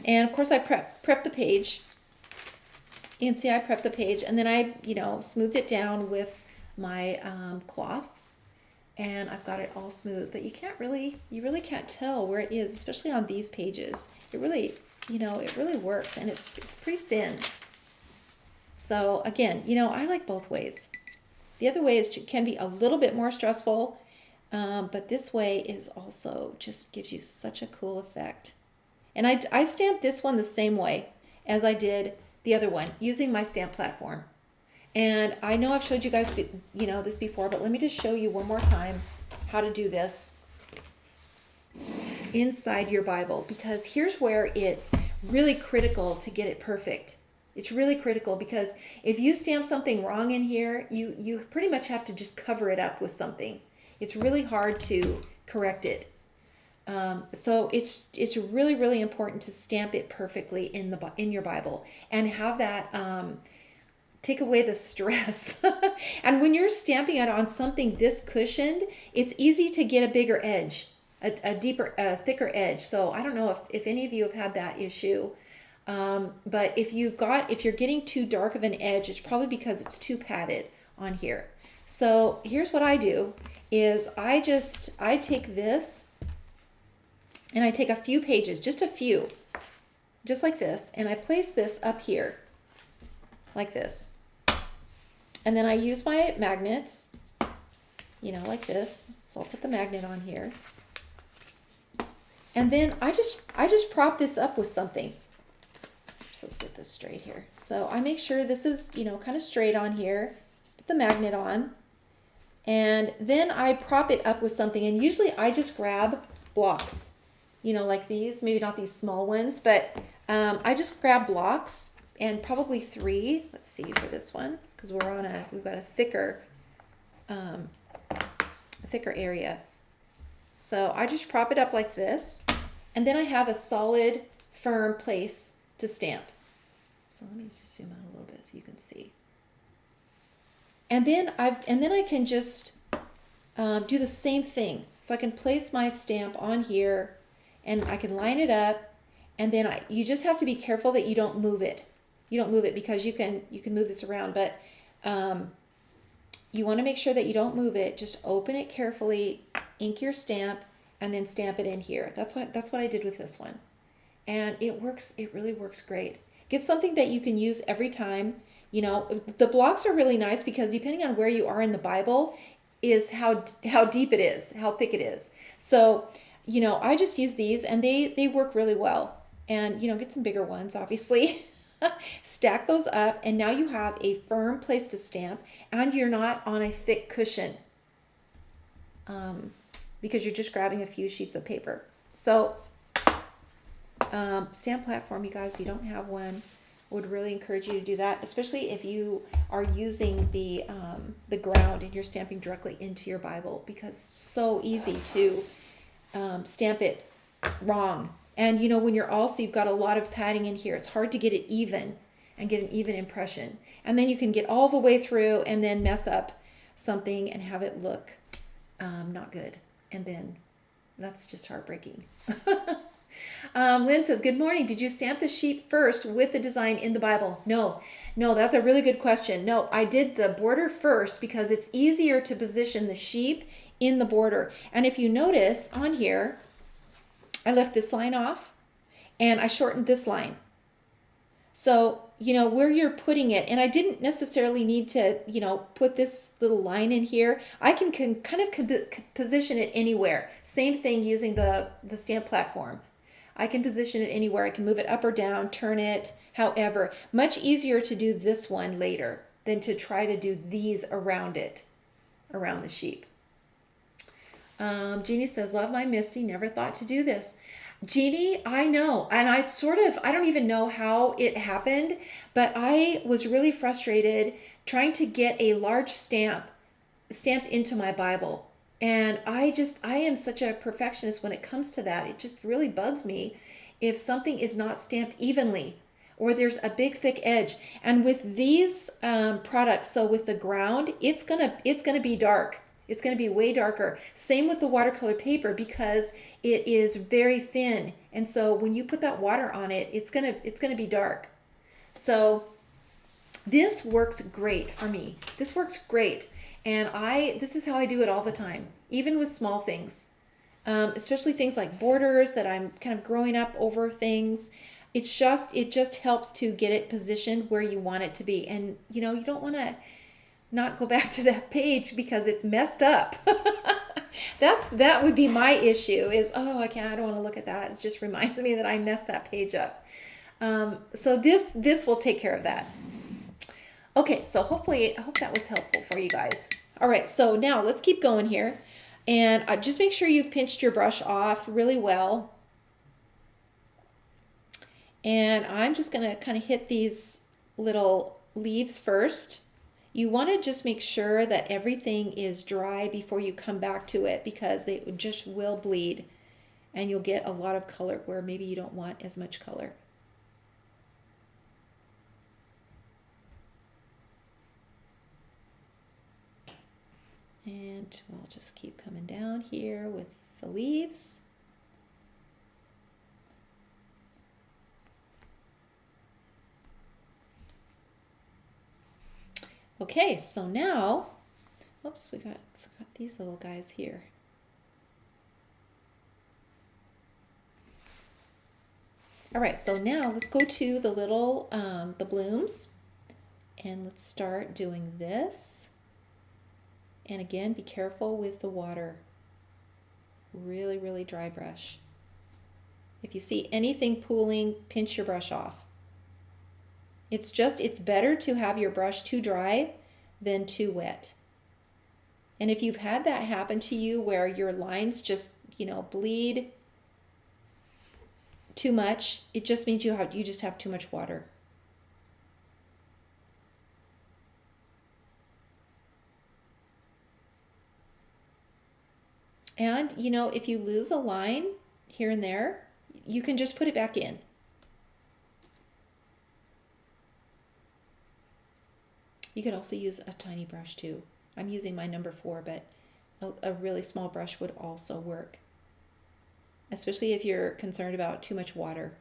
And of course I prep the page. You can see I prepped the page, and then I, smoothed it down with my cloth. And I've got it all smooth, but you really can't tell where it is, especially on these pages. It really, it really works, and it's pretty thin. So again, I like both ways. The other way can be a little bit more stressful, but this way is also just gives you such a cool effect. And I stamped this one the same way as I did the other one, using my stamp platform. And I know I've showed you guys, this before, but let me just show you one more time how to do this inside your Bible, because here's where it's really critical to get it perfect. It's really critical because if you stamp something wrong in here, you pretty much have to just cover it up with something. It's really hard to correct it. So it's really, really important to stamp it perfectly in your Bible and have that take away the stress. And when you're stamping it on something this cushioned, it's easy to get a bigger edge, a thicker edge. So I don't know if any of you have had that issue. But if you're getting too dark of an edge, it's probably because it's too padded on here. So here's what I do is I take this and I take a few pages, just a few, just like this, and I place this up here like this. And then I use my magnets, like this. So I'll put the magnet on here. And then I just prop this up with something. So let's get this straight here. So I make sure this is, kind of straight on here. Put the magnet on. And then I prop it up with something. And usually I just grab blocks, like these, maybe not these small ones, but I just grab blocks, and probably 3. Let's see for this one, because we've got a thicker area. So I just prop it up like this, and then I have a solid, firm place to stamp. So let me just zoom out a little bit so you can see. And then I can just do the same thing. So I can place my stamp on here, and I can line it up, and then you just have to be careful that you don't move it. You don't move it because you can move this around, but you want to make sure that you don't move it. Just open it carefully, ink your stamp, and then stamp it in here. That's what I did with this one. And it works. It really works great. Get something that you can use every time. The blocks are really nice because depending on where you are in the Bible is how deep it is, how thick it is. So, I just use these, and they work really well. And, get some bigger ones, obviously. Stack those up, and now you have a firm place to stamp, and you're not on a thick cushion because you're just grabbing a few sheets of paper. So stamp platform, you guys, if you don't have one, I would really encourage you to do that, especially if you are using the ground and you're stamping directly into your Bible, because it's so easy to stamp it wrong. And when you've got a lot of padding in here, it's hard to get it even and get an even impression. And then you can get all the way through and then mess up something and have it look not good. And then that's just heartbreaking. Lynn says, good morning. Did you stamp the sheep first with the design in the Bible? No, that's a really good question. No, I did the border first because it's easier to position the sheep in the border. And if you notice on here, I left this line off and I shortened this line. So, where you're putting it. And I didn't necessarily need to, put this little line in here. I can kind of position it anywhere. Same thing using the stamp platform. I can position it anywhere. I can move it up or down, turn it, however. Much easier to do this one later than to try to do these around it, around the sheep. Jeannie says, love my Misty, never thought to do this. Jeannie, I know, and I don't even know how it happened, but I was really frustrated trying to get a large stamp stamped into my Bible. And I am such a perfectionist when it comes to that. It just really bugs me if something is not stamped evenly or there's a big thick edge. And with these products, so with the ground, it's gonna be dark. It's going to be way darker. Same with the watercolor paper because it is very thin. And so when you put that water on it, it's going to be dark. So this works great for me. This works great. And this is how I do it all the time, even with small things, especially things like borders that I'm kind of growing up over things. It just helps to get it positioned where you want it to be. And you don't want to not go back to that page because it's messed up. That would be my issue is, I don't want to look at that. It just reminds me that I messed that page up. So this will take care of that. Okay, so I hope that was helpful for you guys. All right, so now let's keep going here. And just make sure you've pinched your brush off really well. And I'm just gonna kind of hit these little leaves first. You want to just make sure that everything is dry before you come back to it because they just will bleed and you'll get a lot of color where maybe you don't want as much color. And we'll just keep coming down here with the leaves. Okay, so now, oops, forgot these little guys here. All right, so now let's go to the little, the blooms, and let's start doing this. And again, be careful with the water. Really, really dry brush. If you see anything pooling, pinch your brush off. It's better to have your brush too dry than too wet. And if you've had that happen to you where your lines just, bleed too much, it just means you just have too much water. And, if you lose a line here and there, you can just put it back in. You could also use a tiny brush too. I'm using my number 4, but a really small brush would also work, especially if you're concerned about too much water.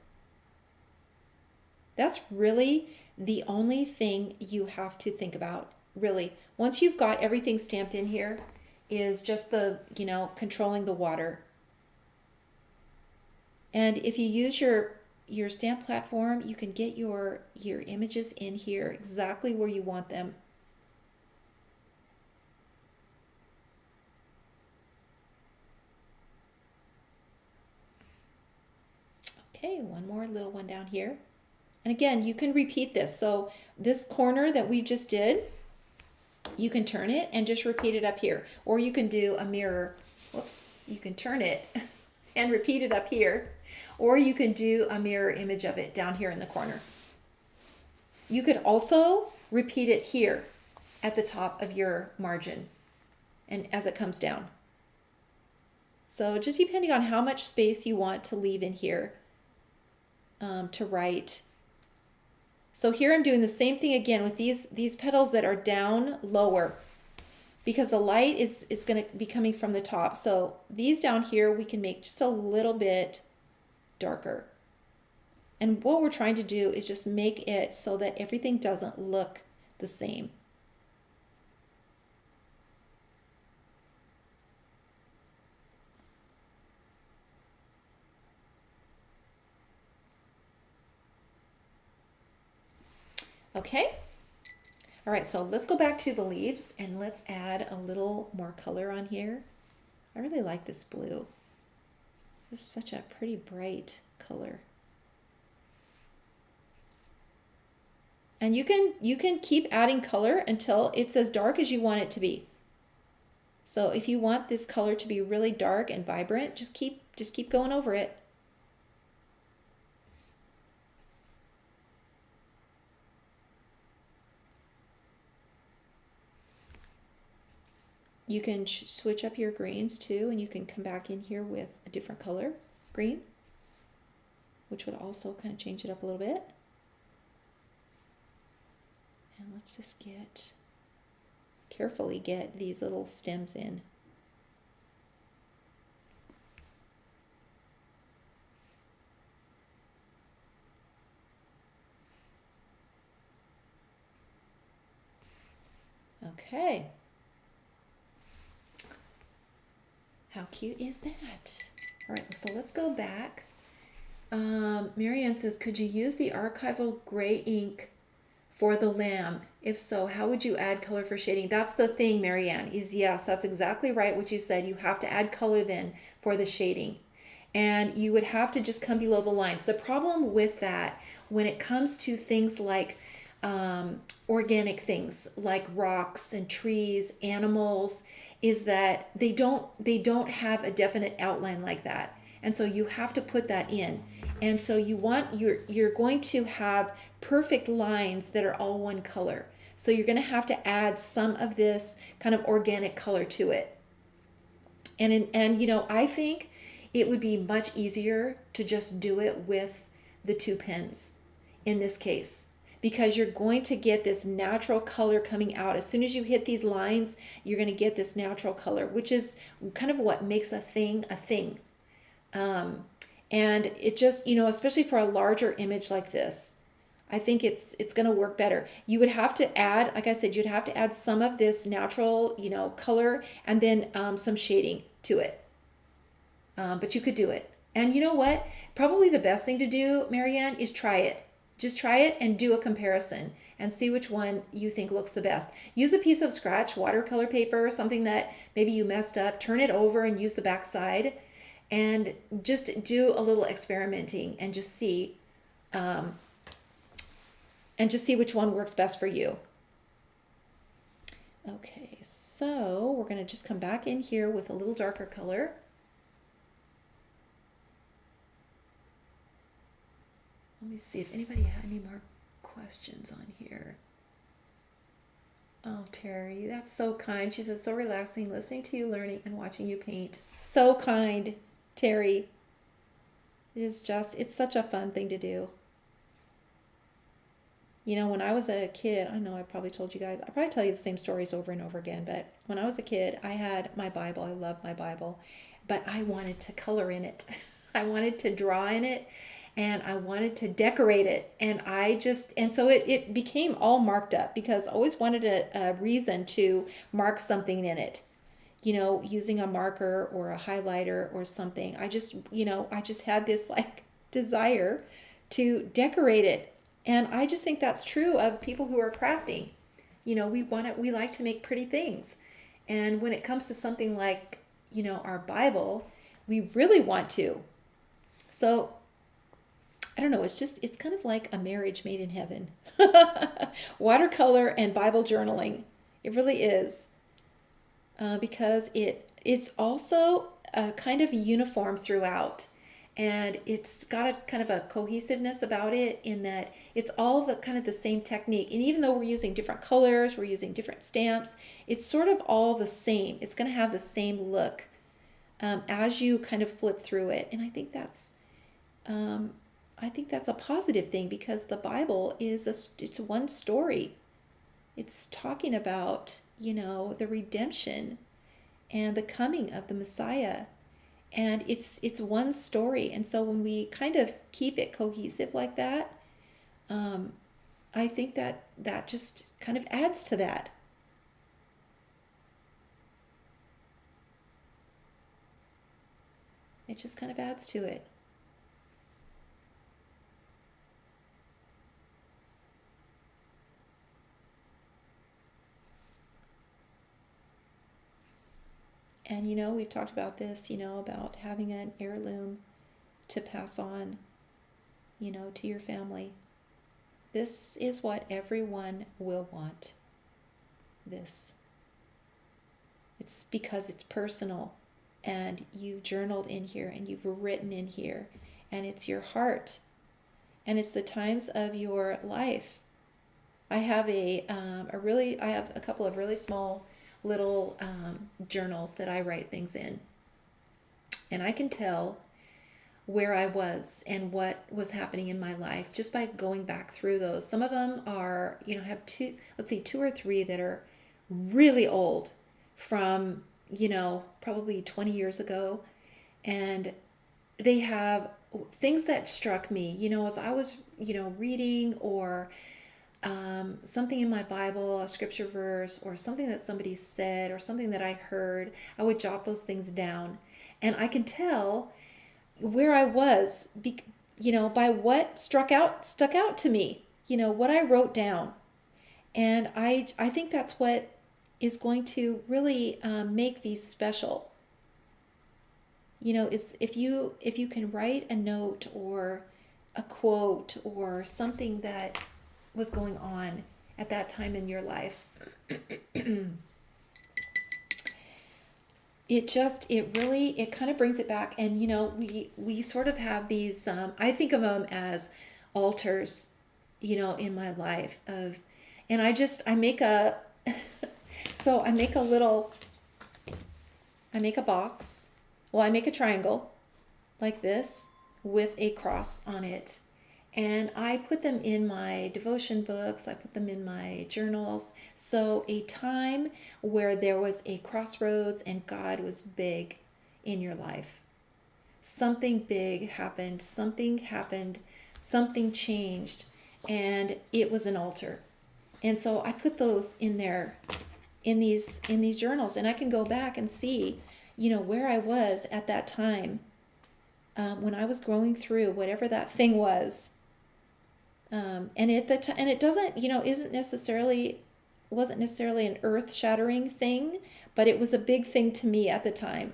That's really the only thing you have to think about, really. Once you've got everything stamped in here, is just the, controlling the water. And if you use your stamp platform, you can get your images in here exactly where you want them. Okay, one more little one down here. And again, you can repeat this. So this corner that we just did, you can turn it and just repeat it up here. Or you can do a mirror. Whoops, you can turn it and repeat it up here. Or you can do a mirror image of it down here in the corner. You could also repeat it here at the top of your margin and as it comes down. So just depending on how much space you want to leave in here to write. So here I'm doing the same thing again with these petals that are down lower because the light is going to be coming from the top. So these down here we can make just a little bit darker. And what we're trying to do is just make it so that everything doesn't look the same. Okay. All right, so let's go back to the leaves and let's add a little more color on here. I really like this blue. It's such a pretty bright color. And you can keep adding color until it's as dark as you want it to be. So if you want this color to be really dark and vibrant, just keep going over it. You can switch up your greens too, and you can come back in here with a different color green, which would also kind of change it up a little bit. And let's just carefully get these little stems in. Okay. How cute is that? All right, so let's go back. Marianne says, could you use the archival gray ink for the lamb? If so, how would you add color for shading? That's the thing, Marianne, is yes, that's exactly right what you said. You have to add color then for the shading. And you would have to just come below the lines. The problem with that, when it comes to things like organic things like rocks and trees, animals, is that they don't have a definite outline like that. And so you have to put that in. And so you're going to have perfect lines that are all one color. So you're going to have to add some of this kind of organic color to it. And you know, I think it would be much easier to just do it with the two pens in this case, because you're going to get this natural color coming out. As soon as you hit these lines, you're going to get this natural color, which is kind of what makes a thing a thing. And it just, you know, especially for a larger image like this, I think it's going to work better. You would have to add, like I said, you'd have to add some of this natural, you know, color and then some shading to it. But you could do it. And you know what? Probably the best thing to do, Marianne, is try it. Just try it and do a comparison and see which one you think looks the best. Use a piece of scratch watercolor paper, something that maybe you messed up, turn it over and use the back side, and just do a little experimenting and just see which one works best for you. Okay, so we're going to just come back in here with a little darker color. Let me see if anybody had any more questions on here. Oh, Terry, that's so kind. She says, so relaxing listening to you, learning, and watching you paint. So kind, Terry. It's such a fun thing to do. You know, when I was a kid, I know I probably told you guys, I probably tell you the same stories over and over again, but when I was a kid, I had my Bible. I loved my Bible, but I wanted to color in it. I wanted to draw in it. And I wanted to decorate it. And so it became all marked up because I always wanted a reason to mark something in it, you know, using a marker or a highlighter or something. I just had this like desire to decorate it. And I just think that's true of people who are crafting. You know, we like to make pretty things. And when it comes to something like, you know, our Bible, we really want to. So I don't know, it's kind of like a marriage made in heaven. Watercolor and Bible journaling. It really is. Because it's also kind of uniform throughout. And it's got a kind of a cohesiveness about it in that it's all the kind of the same technique. And even though we're using different colors, we're using different stamps, it's sort of all the same. It's going to have the same look as you kind of flip through it. And I think that's a positive thing because the Bible it's one story. It's talking about, you know, the redemption and the coming of the Messiah. And it's one story. And so when we kind of keep it cohesive like that, I think that just kind of adds to that. It just kind of adds to it. And, we've talked about this, about having an heirloom to pass on, to your family. This is what everyone will want. This. It's because it's personal, and you've journaled in here, and you've written in here, and it's your heart, and it's the times of your life. I have I have a couple of really small little journals that I write things in, and I can tell where I was and what was happening in my life just by going back through those. Some of them are, have two or three that are really old, from, probably 20 years ago. And they have things that struck me, as I was, reading, or something in my Bible, a scripture verse, or something that somebody said, or something that I heard. I would jot those things down. And I can tell where I was, by what stuck out to me, what I wrote down. And I think that's what is going to really make these special. Is if you can write a note or a quote or something that was going on at that time in your life. It kind of brings it back. And we sort of have these, I think of them as altars, in my life and I make a so I make a box. Well, I make a triangle like this with a cross on it. And I put them in my devotion books. I put them in my journals. So a time where there was a crossroads and God was big in your life. Something big happened. Something changed. And it was an altar. And so I put those in there, in these journals. And I can go back and see, where I was at that time. When I was going through whatever that thing was. And it doesn't, wasn't necessarily an earth-shattering thing, but it was a big thing to me at the time.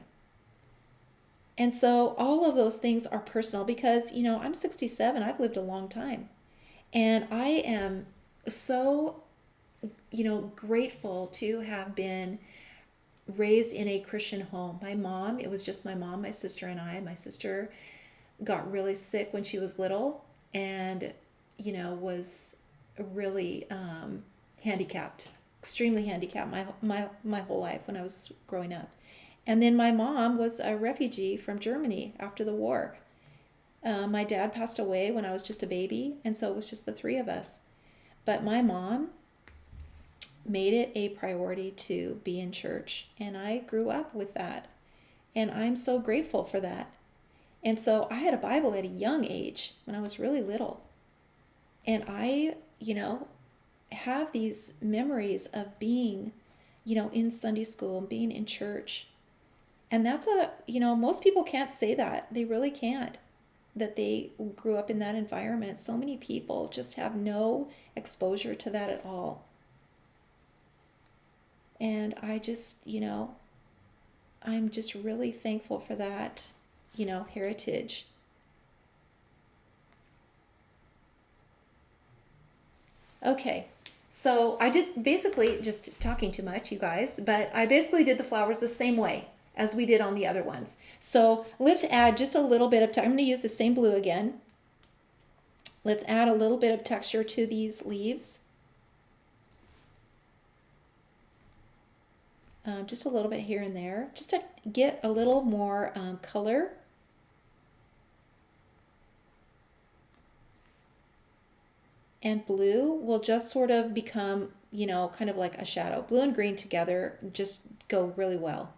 And so all of those things are personal because, I'm 67, I've lived a long time. And I am so, grateful to have been raised in a Christian home. My mom, it was just my mom, my sister, and I. My sister got really sick when she was little, and was really handicapped, extremely handicapped my whole life when I was growing up. And then my mom was a refugee from Germany after the war. My dad passed away when I was just a baby, and so it was just the three of us. But my mom made it a priority to be in church, and I grew up with that. And I'm so grateful for that. And so I had a Bible at a young age when I was really little. And I, have these memories of being, in Sunday school and being in church. And that's most people can't say that. They really can't, that they grew up in that environment. So many people just have no exposure to that at all. And I just, I'm just really thankful for that, heritage. Okay, so I did basically, just talking too much, you guys, but I basically did the flowers the same way as we did on the other ones. So let's add just a little bit of, I'm going to use the same blue again. Let's add a little bit of texture to these leaves. Just a little bit here and there, just to get a little more color. And blue will just sort of become, kind of like a shadow. Blue and green together just go really well.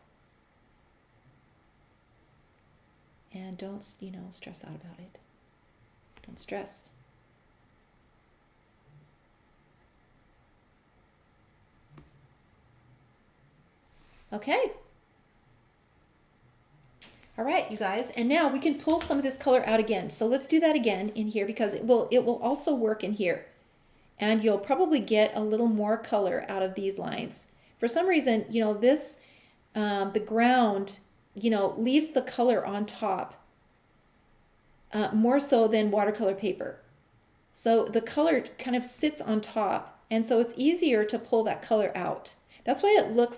And don't, stress out about it. Don't stress. Okay. All right, you guys, and now we can pull some of this color out again. So let's do that again in here because it will also work in here. And you'll probably get a little more color out of these lines. For some reason, this the ground, leaves the color on top more so than watercolor paper. So the color kind of sits on top, and so it's easier to pull that color out. That's why it looks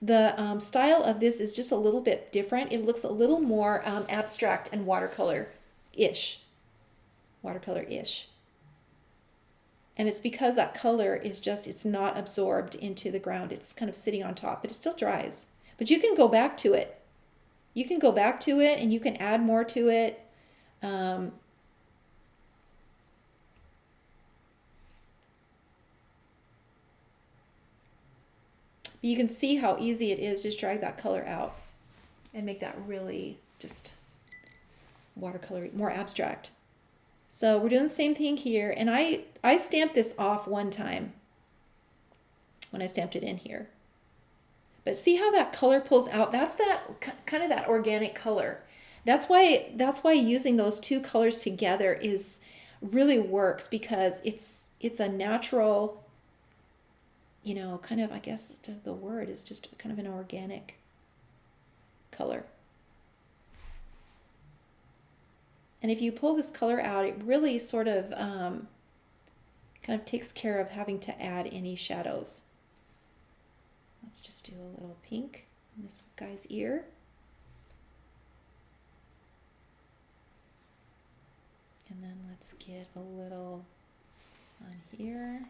the style of this is just a little bit different. It looks a little more abstract and watercolor-ish. Watercolor-ish. And it's because that color is it's not absorbed into the ground. It's kind of sitting on top, but it still dries. But you can go back to it. You can go back to it and you can add more to it. You can see how easy it is. Just drag that color out and make that really just watercolor, more abstract. So we're doing the same thing here, and I stamped this off one time when I stamped it in here. But see how that color pulls out? That's that kind of that organic color. That's why using those two colors together really works, because it's a natural, kind of, I guess the word is just kind of an organic color. And if you pull this color out, it really sort of kind of takes care of having to add any shadows. Let's just do a little pink in this guy's ear. And then let's get a little on here.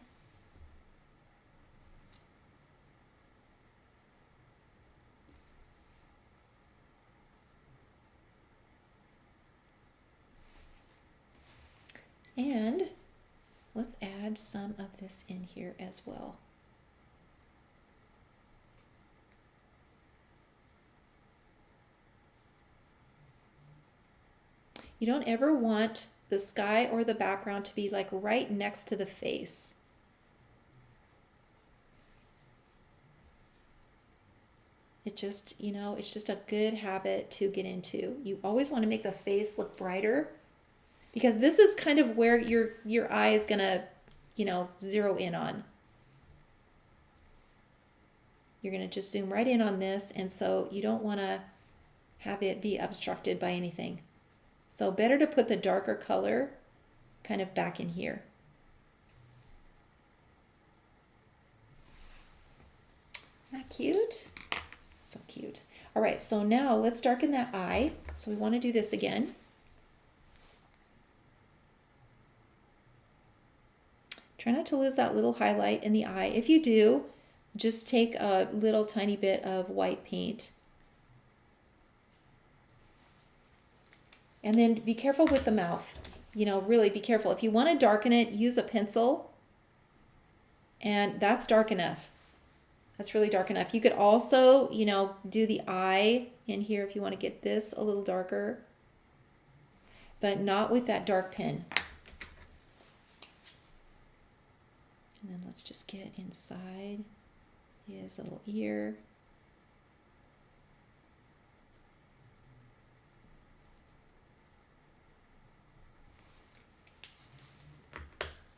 And let's add some of this in here as well. You don't ever want the sky or the background to be like right next to the face. It just, it's just a good habit to get into. You always want to make the face look brighter, because this is kind of where your eye is going to, zero in on. You're going to just zoom right in on this, and so you don't want to have it be obstructed by anything. So better to put the darker color kind of back in here. Isn't that cute? So cute. All right, so now let's darken that eye. So we want to do this again. Try not to lose that little highlight in the eye. If you do, just take a little tiny bit of white paint. And then be careful with the mouth. Really be careful. If you want to darken it, use a pencil. And that's dark enough. That's really dark enough. You could also, do the eye in here if you want to get this a little darker. But not with that dark pen. And then let's just get inside his little ear.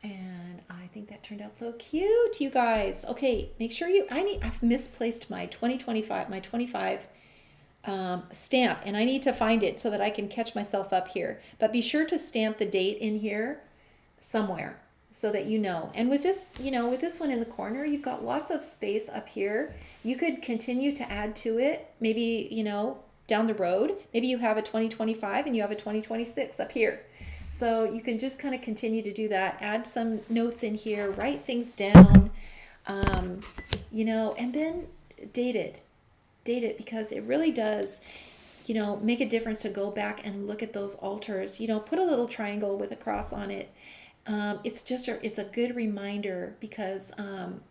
And I think that turned out so cute, you guys. Okay, make sure I've misplaced my 25 stamp, and I need to find it so that I can catch myself up here. But be sure to stamp the date in here somewhere, so that And with this, with this one in the corner, you've got lots of space up here. You could continue to add to it, maybe, down the road. Maybe you have a 2025 and you have a 2026 up here. So you can just kind of continue to do that. Add some notes in here, write things down, and then date it. Date it, because it really does, make a difference to go back and look at those altars. Put a little triangle with a cross on it. It's a good reminder, because in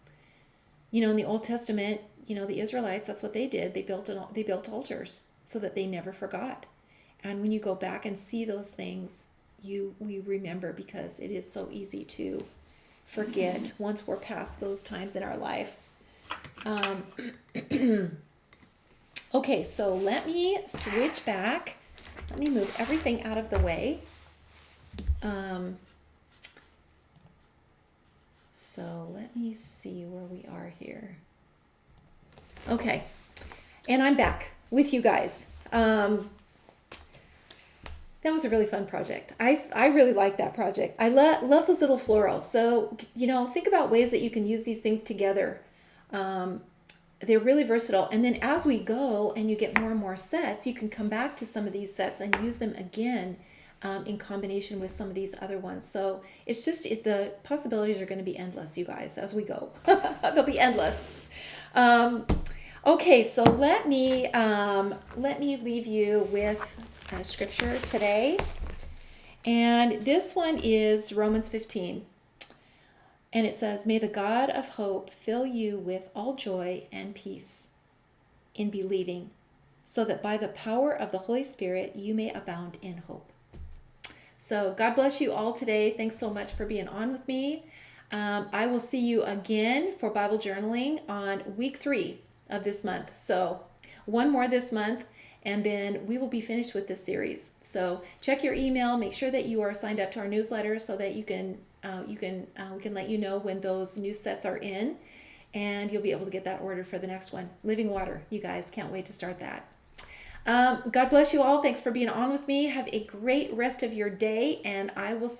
the Old Testament, the Israelites, that's what they did. They built altars so that they never forgot. And when you go back and see those things, we remember, because it is so easy to forget once we're past those times in our life. Okay, so let me switch back. Let me move everything out of the way. So let me see where we are here. Okay, And I'm back with you guys. That was a really fun project. I really like that project. I love those little florals. So, think about ways that you can use these things together. They're really versatile. And then as we go and you get more and more sets, you can come back to some of these sets and use them again in combination with some of these other ones. So the possibilities are going to be endless, you guys, as we go. They'll be endless. Okay, so let me leave you with scripture today, and this one is Romans 15, and it says, "May the God of hope fill you with all joy and peace in believing, so that by the power of the Holy Spirit you may abound in hope." So God bless you all today. Thanks so much for being on with me. I will see you again for Bible journaling on week 3 of this month. So one more this month, and then we will be finished with this series. So check your email. Make sure that you are signed up to our newsletter so that we can let you know when those new sets are in, and you'll be able to get that ordered for the next one. Living Water, you guys, can't wait to start that. God bless you all. Thanks for being on with me. Have a great rest of your day, and I will see